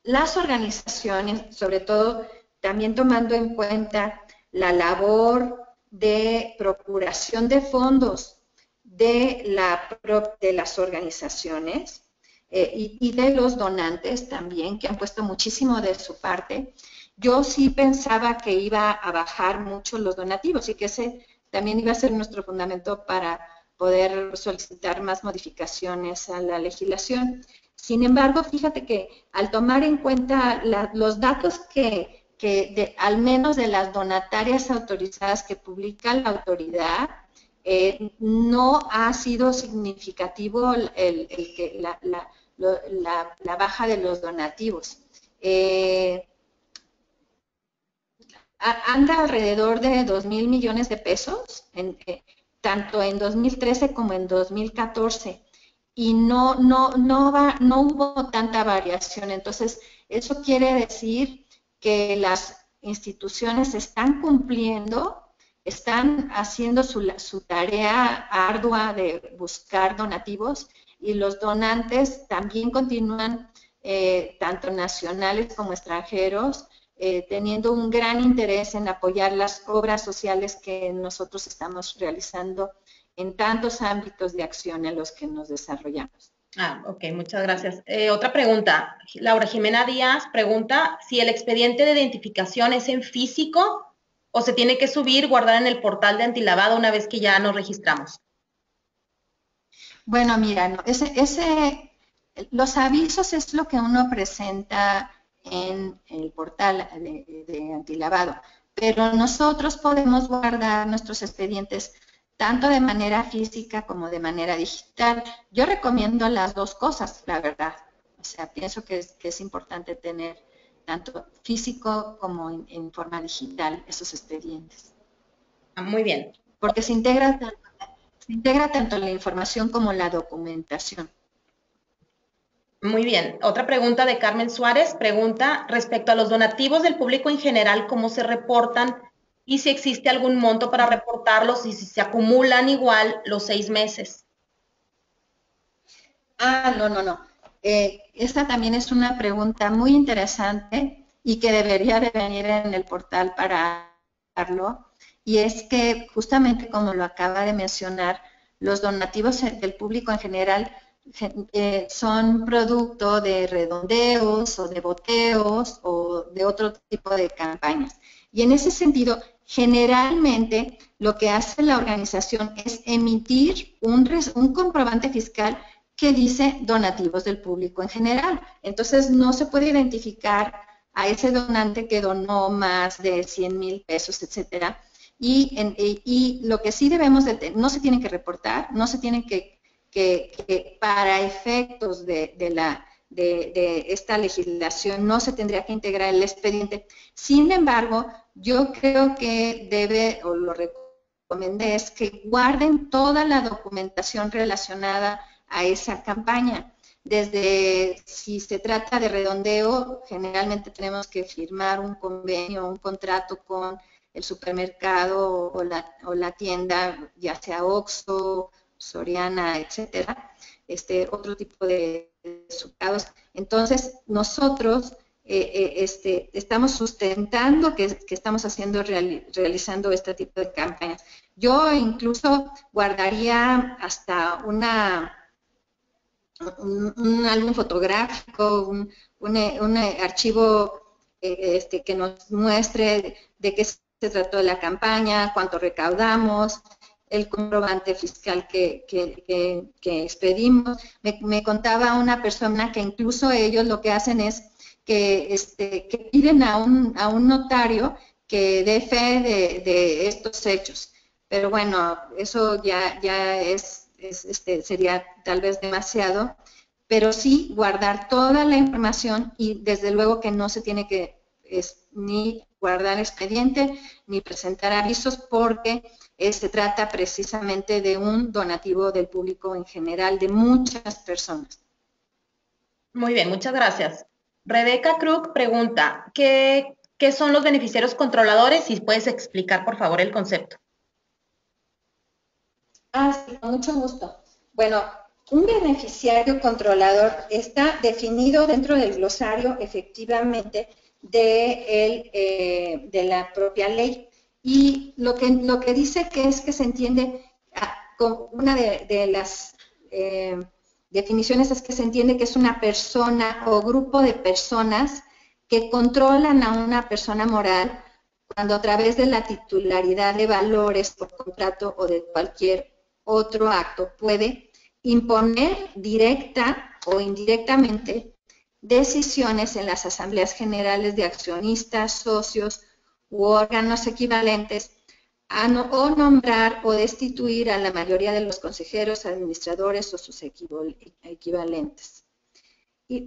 las organizaciones, sobre todo también tomando en cuenta la labor de procuración de fondos de las organizaciones y de los donantes también, que han puesto muchísimo de su parte, yo sí pensaba que iba a bajar mucho los donativos y que ese también iba a ser nuestro fundamento para poder solicitar más modificaciones a la legislación. Sin embargo, fíjate que al tomar en cuenta los datos al menos de las donatarias autorizadas que publica la autoridad, no ha sido significativo la baja de los donativos. Anda alrededor de 2,000 millones de pesos, tanto en 2013 como en 2014, y no hubo tanta variación. Entonces, eso quiere decir que las instituciones están cumpliendo, están haciendo su tarea ardua de buscar donativos, y los donantes también continúan, tanto nacionales como extranjeros, teniendo un gran interés en apoyar las obras sociales que nosotros estamos realizando en tantos ámbitos de acción en los que nos desarrollamos. Ok, muchas gracias. Otra pregunta. Laura Jimena Díaz pregunta si el expediente de identificación es en físico o se tiene que subir, guardar en el portal de antilavado una vez que ya nos registramos. Bueno, mira, no, los avisos es lo que uno presenta en el portal de antilavado, pero nosotros podemos guardar nuestros expedientes tanto de manera física como de manera digital. Yo recomiendo las dos cosas, la verdad. O sea, pienso que es importante tener tanto físico como en forma digital esos expedientes. Muy bien. Porque se integra tanto la información como la documentación. Muy bien. Otra pregunta de Carmen Suárez. Pregunta respecto a los donativos del público en general, ¿cómo se reportan? Y si existe algún monto para reportarlos y si se acumulan igual los 6 meses. No. Esta también es una pregunta muy interesante y que debería de venir en el portal para darlo. Y es que justamente como lo acaba de mencionar, los donativos del público en general son producto de redondeos o de boteos o de otro tipo de campañas. Y en ese sentido, generalmente lo que hace la organización es emitir un comprobante fiscal que dice donativos del público en general. Entonces no se puede identificar a ese donante que donó más de 100,000 pesos, etcétera. Y lo que sí debemos de no se tienen que reportar, no se tienen que para efectos de esta legislación no se tendría que integrar el expediente. Sin embargo, yo creo que o lo recomendé, es que guarden toda la documentación relacionada a esa campaña. Desde si se trata de redondeo, generalmente tenemos que firmar un convenio, un contrato con el supermercado o la tienda, ya sea Oxxo, Soriana, etcétera, otro tipo de supermercados. Entonces, nosotros estamos sustentando que estamos realizando este tipo de campañas. Yo incluso guardaría hasta un álbum fotográfico, un archivo que nos muestre de qué se trató de la campaña, cuánto recaudamos, el comprobante fiscal que expedimos. Me contaba una persona que incluso ellos lo que hacen es que piden a un notario que dé fe de estos hechos. Pero bueno, eso ya sería tal vez demasiado, pero sí guardar toda la información y desde luego que no se tiene que ni guardar expediente ni presentar avisos porque se trata precisamente de un donativo del público en general, de muchas personas. Muy bien, muchas gracias. Rebeca Krug pregunta, ¿qué son los beneficiarios controladores? Si puedes explicar, por favor, el concepto. Sí, con mucho gusto. Bueno, un beneficiario controlador está definido dentro del glosario, efectivamente, de la propia ley. Y lo que dice que se entiende, con una de las definiciones es que se entiende que es una persona o grupo de personas que controlan a una persona moral cuando a través de la titularidad de valores por contrato o de cualquier otro acto puede imponer directa o indirectamente decisiones en las asambleas generales de accionistas, socios u órganos equivalentes o nombrar o destituir a la mayoría de los consejeros, administradores o sus equivalentes.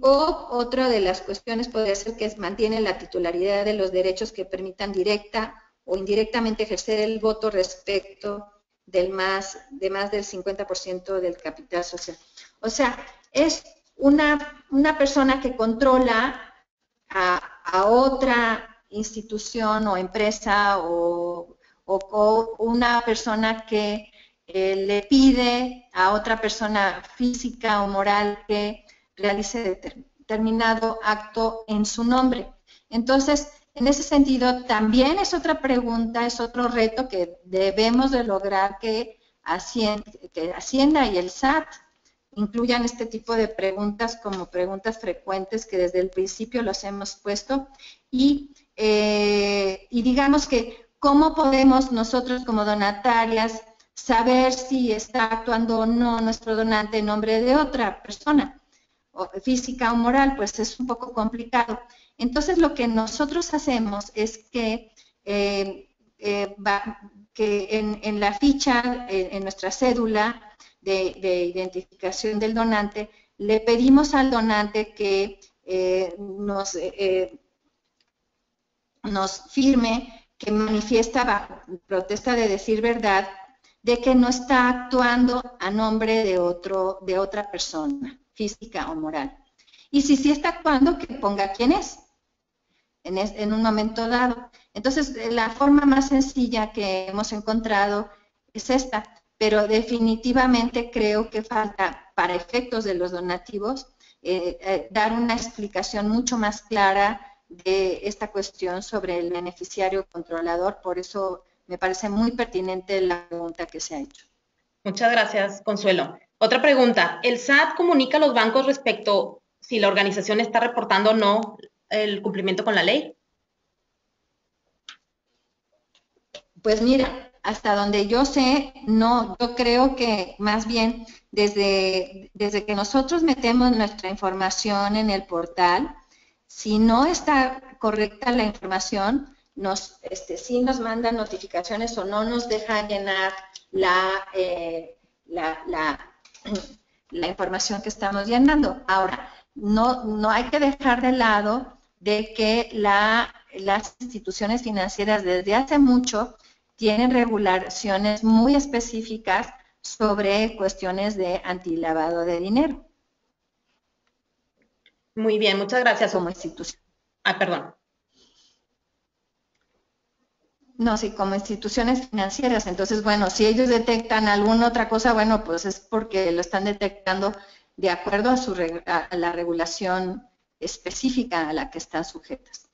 Otra de las cuestiones podría ser que mantiene la titularidad de los derechos que permitan directa o indirectamente ejercer el voto respecto de más del 50% del capital social. O sea, es una persona que controla a otra institución o empresa o una persona que le pide a otra persona física o moral que realice determinado acto en su nombre. Entonces, en ese sentido, también es otra pregunta, es otro reto que debemos de lograr que Hacienda y el SAT incluyan este tipo de preguntas como preguntas frecuentes que desde el principio los hemos puesto y digamos que cómo podemos nosotros como donatarias saber si está actuando o no nuestro donante en nombre de otra persona, o física o moral, pues es un poco complicado. Entonces, lo que nosotros hacemos es que en la ficha, en nuestra cédula de identificación del donante, le pedimos al donante que nos firme, que manifiesta bajo protesta de decir verdad, de que no está actuando a nombre de otra persona, física o moral. Y si sí está actuando, que ponga quién es. En un momento dado. Entonces, la forma más sencilla que hemos encontrado es esta, pero definitivamente creo que falta, para efectos de los donativos, dar una explicación mucho más clara de esta cuestión sobre el beneficiario controlador. Por eso me parece muy pertinente la pregunta que se ha hecho. Muchas gracias, Consuelo. Otra pregunta. ¿El SAT comunica a los bancos respecto si la organización está reportando o no el cumplimiento con la ley? Pues mira, hasta donde yo sé, no, yo creo que más bien desde que nosotros metemos nuestra información en el portal, si no está correcta la información, sí nos mandan notificaciones o no nos deja llenar la información que estamos llenando. Ahora, no hay que dejar de lado de que las instituciones financieras desde hace mucho tienen regulaciones muy específicas sobre cuestiones de antilavado de dinero. Muy bien, muchas gracias. Como institución. Perdón. No, sí, como instituciones financieras. Entonces, bueno, si ellos detectan alguna otra cosa, bueno, pues es porque lo están detectando de acuerdo a la regulación específica a la que están sujetas.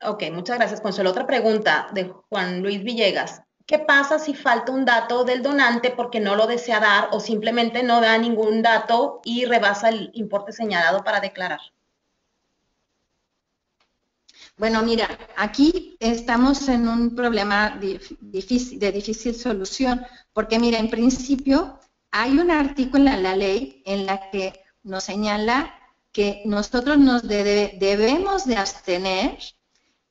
Ok, muchas gracias, Consuelo. Otra pregunta de Juan Luis Villegas. ¿Qué pasa si falta un dato del donante porque no lo desea dar o simplemente no da ningún dato y rebasa el importe señalado para declarar? Bueno, mira, aquí estamos en un problema de difícil solución, porque mira, en principio hay un artículo en la ley en la que nos señala que nosotros nos debemos de abstener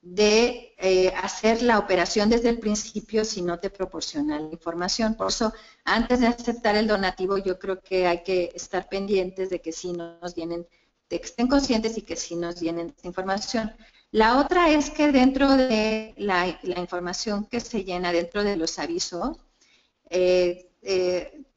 de hacer la operación desde el principio si no te proporciona la información. Por eso, antes de aceptar el donativo, yo creo que hay que estar pendientes de que sí nos llenen, de que estén conscientes y que sí nos llenen esa información. La otra es que dentro de la información que se llena dentro de los avisos,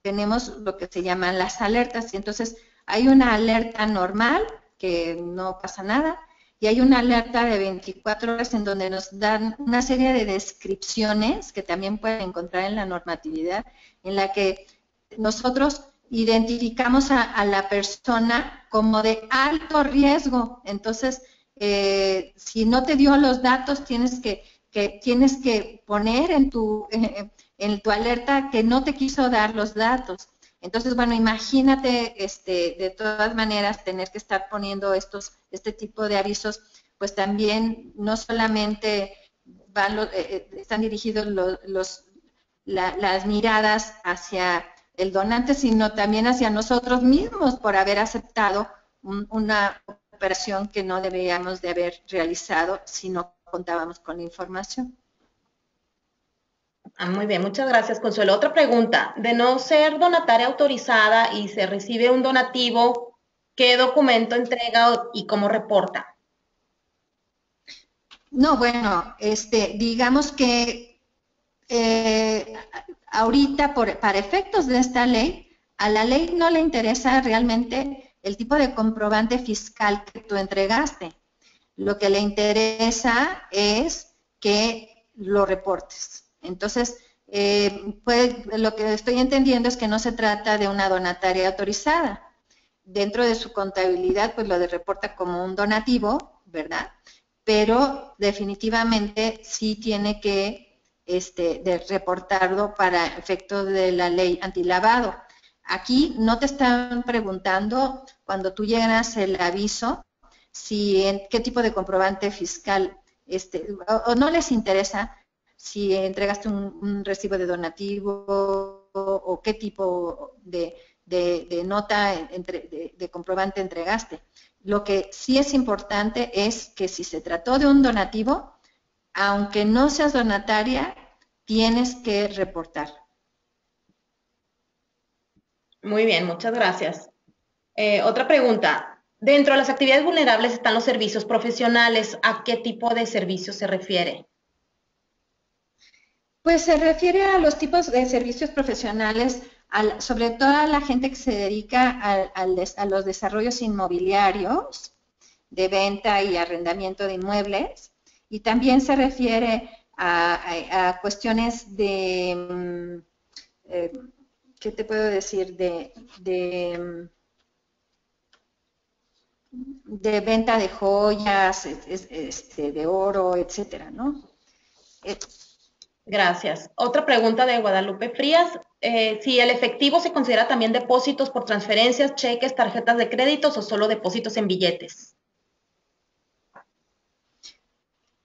tenemos lo que se llaman las alertas, y entonces hay una alerta normal, que no pasa nada, y hay una alerta de 24 horas en donde nos dan una serie de descripciones que también pueden encontrar en la normatividad, en la que nosotros identificamos a la persona como de alto riesgo. Entonces, si no te dio los datos, tienes que poner en tu alerta que no te quiso dar los datos. Entonces, bueno, imagínate, de todas maneras, tener que estar poniendo este tipo de avisos, pues también no solamente están dirigidos las miradas hacia el donante, sino también hacia nosotros mismos por haber aceptado una operación que no deberíamos de haber realizado si no contábamos con la información. Muy bien, muchas gracias, Consuelo. Otra pregunta. De no ser donataria autorizada y se recibe un donativo, ¿qué documento entrega y cómo reporta? No, bueno, digamos que ahorita, para efectos de esta ley, a la ley no le interesa realmente el tipo de comprobante fiscal que tú entregaste. Lo que le interesa es que lo reportes. Entonces, lo que estoy entendiendo es que no se trata de una donataria autorizada. Dentro de su contabilidad, pues lo reporta como un donativo, ¿verdad? Pero definitivamente sí tiene que de reportarlo para efectos de la ley antilavado. Aquí no te están preguntando cuando tú llenas el aviso qué tipo de comprobante fiscal, o no les interesa si entregaste un recibo de donativo o qué tipo de nota de comprobante entregaste. Lo que sí es importante es que si se trató de un donativo, aunque no seas donataria, tienes que reportar. Muy bien, muchas gracias. Otra pregunta. Dentro de las actividades vulnerables están los servicios profesionales. ¿A qué tipo de servicios se refiere? Pues se refiere a los tipos de servicios profesionales, sobre todo a la gente que se dedica a los desarrollos inmobiliarios de venta y arrendamiento de inmuebles, y también se refiere a cuestiones de, ¿qué te puedo decir? De venta de joyas, de oro, etcétera, ¿no? Gracias. Otra pregunta de Guadalupe Frías. Si el efectivo se considera también depósitos por transferencias, cheques, tarjetas de créditos o solo depósitos en billetes.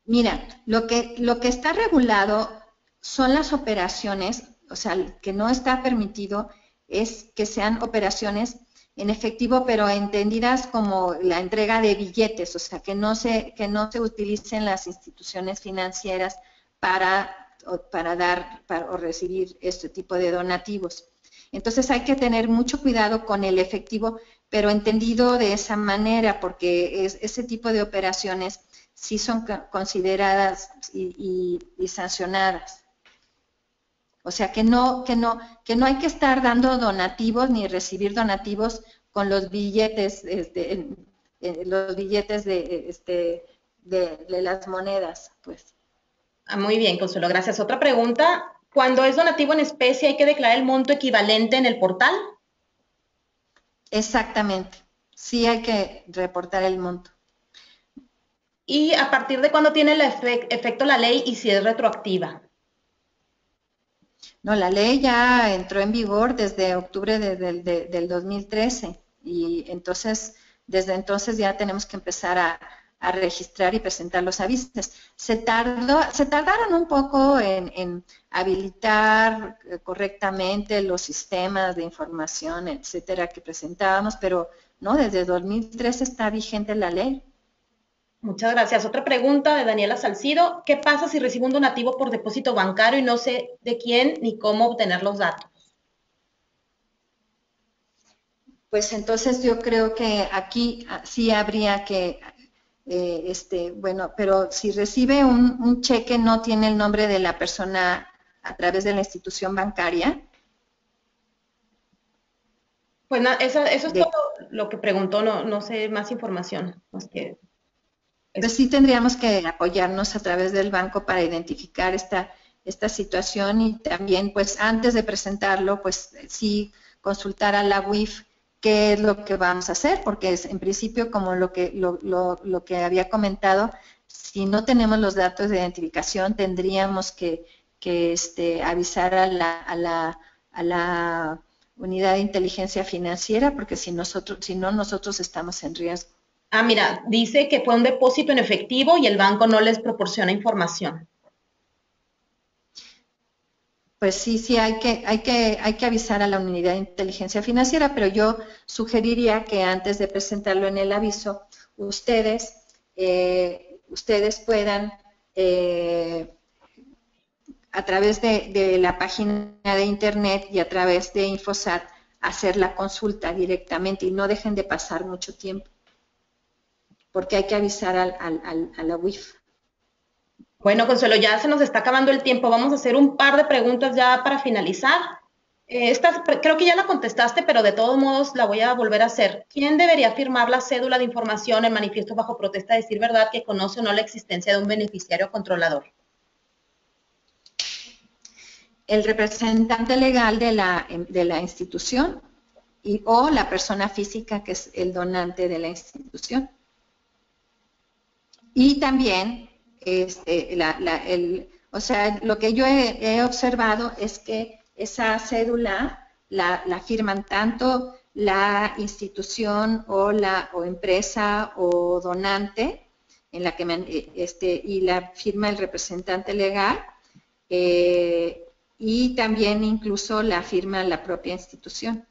Mira, lo que está regulado son las operaciones, o sea, que no está permitido es que sean operaciones en efectivo, pero entendidas como la entrega de billetes, o sea, que no se utilicen las instituciones financieras para dar o recibir este tipo de donativos. Entonces hay que tener mucho cuidado con el efectivo, pero entendido de esa manera, porque ese tipo de operaciones sí son consideradas y sancionadas. O sea que no hay que estar dando donativos ni recibir donativos con los billetes, los billetes de las monedas, pues. Muy bien, Consuelo, gracias. Otra pregunta. Cuando es donativo en especie, ¿hay que declarar el monto equivalente en el portal? Exactamente. Sí hay que reportar el monto. ¿Y a partir de cuándo tiene el efecto la ley y si es retroactiva? No, la ley ya entró en vigor desde octubre del 2013 y entonces, desde entonces ya tenemos que empezar a registrar y presentar los avisos. Se tardaron un poco en habilitar correctamente los sistemas de información, etcétera, que presentábamos, pero no, desde 2013 está vigente la ley. Muchas gracias. Otra pregunta de Daniela Salcido. ¿Qué pasa si recibo un donativo por depósito bancario y no sé de quién ni cómo obtener los datos? Pues entonces yo creo que aquí sí habría que, bueno, pero si recibe un cheque no tiene el nombre de la persona a través de la institución bancaria. Pues eso es todo lo que preguntó, no sé más información. Pues sí tendríamos que apoyarnos a través del banco para identificar esta situación y también pues antes de presentarlo pues sí consultar a la UIF qué es lo que vamos a hacer, porque es en principio como lo que había comentado, si no tenemos los datos de identificación tendríamos que avisar a la unidad de inteligencia financiera, porque si no nosotros estamos en riesgo. Ah, mira, dice que fue un depósito en efectivo y el banco no les proporciona información. Pues sí, hay que avisar a la unidad de inteligencia financiera, pero yo sugeriría que antes de presentarlo en el aviso, ustedes puedan, a través de la página de internet y a través de Infosat, hacer la consulta directamente y no dejen de pasar mucho tiempo, porque hay que avisar a la UIF. Bueno, Consuelo, ya se nos está acabando el tiempo. Vamos a hacer un par de preguntas ya para finalizar. Esta creo que ya la contestaste, pero de todos modos la voy a volver a hacer. ¿Quién debería firmar la cédula de información en manifiesto bajo protesta de decir verdad que conoce o no la existencia de un beneficiario controlador? El representante legal de la institución o la persona física que es el donante de la institución. Y también, o sea, lo que yo he observado es que esa cédula la firman tanto la institución o empresa o donante en la que y la firma el representante legal y también incluso la firma la propia institución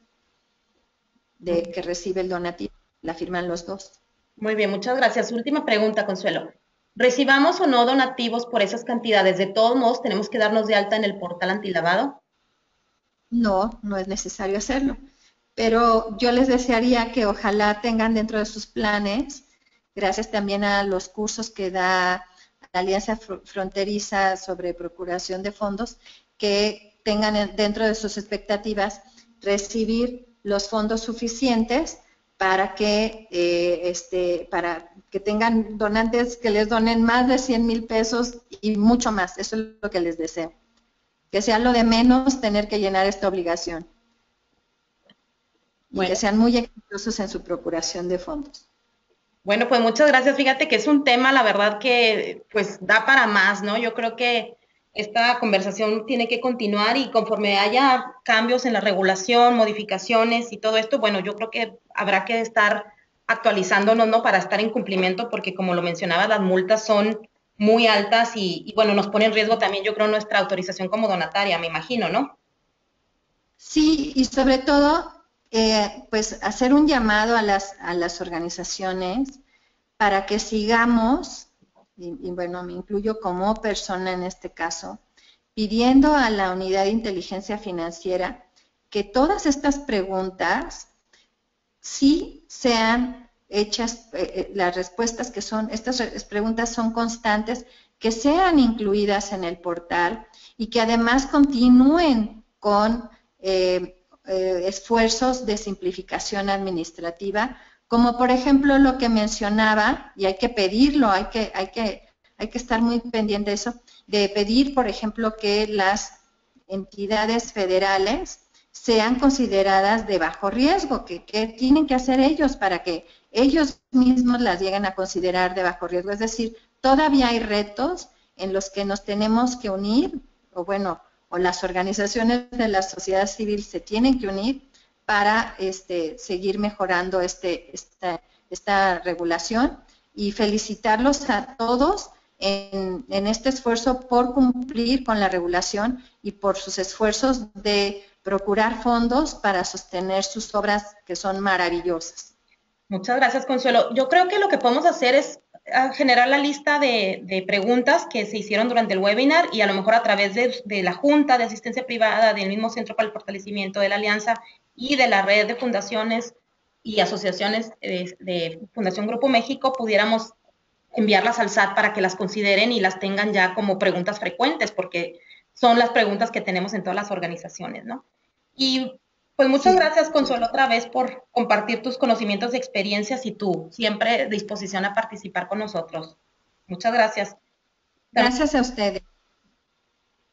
que recibe el donativo, la firman los dos. Muy bien, muchas gracias. Última pregunta, Consuelo. ¿Recibamos o no donativos por esas cantidades? ¿De todos modos tenemos que darnos de alta en el portal antilavado? No, no es necesario hacerlo. Pero yo les desearía que ojalá tengan dentro de sus planes, gracias también a los cursos que da la Alianza Fronteriza sobre Procuración de Fondos, que tengan dentro de sus expectativas recibir los fondos suficientes para que tengan donantes que les donen más de 100,000 pesos y mucho más. Eso es lo que les deseo. Que sea lo de menos tener que llenar esta obligación. Y que sean muy exitosos en su procuración de fondos. Bueno, pues muchas gracias. Fíjate que es un tema, la verdad, que pues da para más, ¿no? Yo creo que esta conversación tiene que continuar y conforme haya cambios en la regulación, modificaciones y todo esto, bueno, yo creo que habrá que estar actualizándonos, ¿no? Para estar en cumplimiento, porque como lo mencionaba, las multas son muy altas y bueno, nos pone en riesgo también, yo creo, nuestra autorización como donataria, me imagino, ¿no? Sí, y sobre todo, pues hacer un llamado a las organizaciones para que sigamos, y bueno, me incluyo como persona en este caso, pidiendo a la Unidad de Inteligencia Financiera que todas estas preguntas sí sean hechas, las respuestas que son, estas preguntas son constantes, que sean incluidas en el portal y que además continúen con esfuerzos de simplificación administrativa, como por ejemplo lo que mencionaba, y hay que pedirlo, hay que estar muy pendiente de eso, de pedir, por ejemplo, que las entidades federales sean consideradas de bajo riesgo, que tienen que hacer ellos para que ellos mismos las lleguen a considerar de bajo riesgo. Es decir, todavía hay retos en los que nos tenemos que unir, o bueno, o las organizaciones de la sociedad civil se tienen que unir para seguir mejorando esta regulación, y felicitarlos a todos en este esfuerzo por cumplir con la regulación y por sus esfuerzos de procurar fondos para sostener sus obras que son maravillosas. Muchas gracias, Consuelo. Yo creo que lo que podemos hacer es generar la lista de preguntas que se hicieron durante el webinar y a lo mejor a través de la Junta de Asistencia Privada, del mismo Centro para el Fortalecimiento de la Alianza y de la red de fundaciones y asociaciones de Fundación Grupo México, pudiéramos enviarlas al SAT para que las consideren y las tengan ya como preguntas frecuentes, porque son las preguntas que tenemos en todas las organizaciones, ¿no? Y pues muchas gracias, Consuelo, otra vez por compartir tus conocimientos y experiencias y tú siempre disposición a participar con nosotros. Muchas gracias. Gracias a ustedes.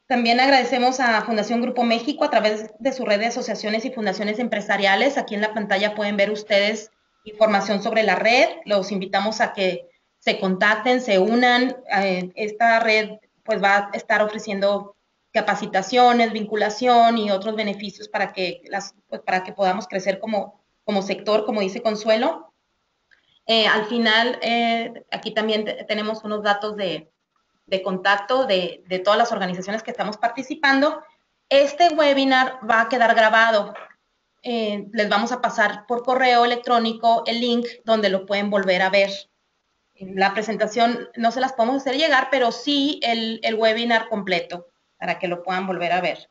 También agradecemos a Fundación Grupo México a través de su red de asociaciones y fundaciones empresariales. Aquí en la pantalla pueden ver ustedes información sobre la red. Los invitamos a que se contacten, se unan. Esta red pues va a estar ofreciendo capacitaciones, vinculación y otros beneficios para que, para que podamos crecer como sector, como dice Consuelo. Al final, aquí también tenemos unos datos de contacto de todas las organizaciones que estamos participando. Este webinar va a quedar grabado. Les vamos a pasar por correo electrónico el link donde lo pueden volver a ver. La presentación no se las podemos hacer llegar, pero sí el webinar completo para que lo puedan volver a ver.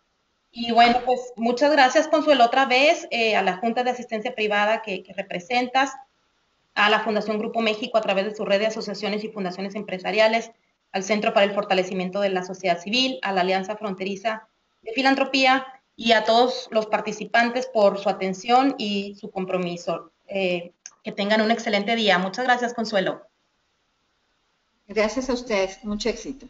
Y bueno, pues muchas gracias, Consuelo, otra vez a la Junta de Asistencia Privada que representas, a la Fundación Grupo México a través de su red de asociaciones y fundaciones empresariales, al Centro para el Fortalecimiento de la Sociedad Civil, a la Alianza Fronteriza de Filantropía y a todos los participantes por su atención y su compromiso. Que tengan un excelente día. Muchas gracias, Consuelo. Gracias a ustedes. Mucho éxito.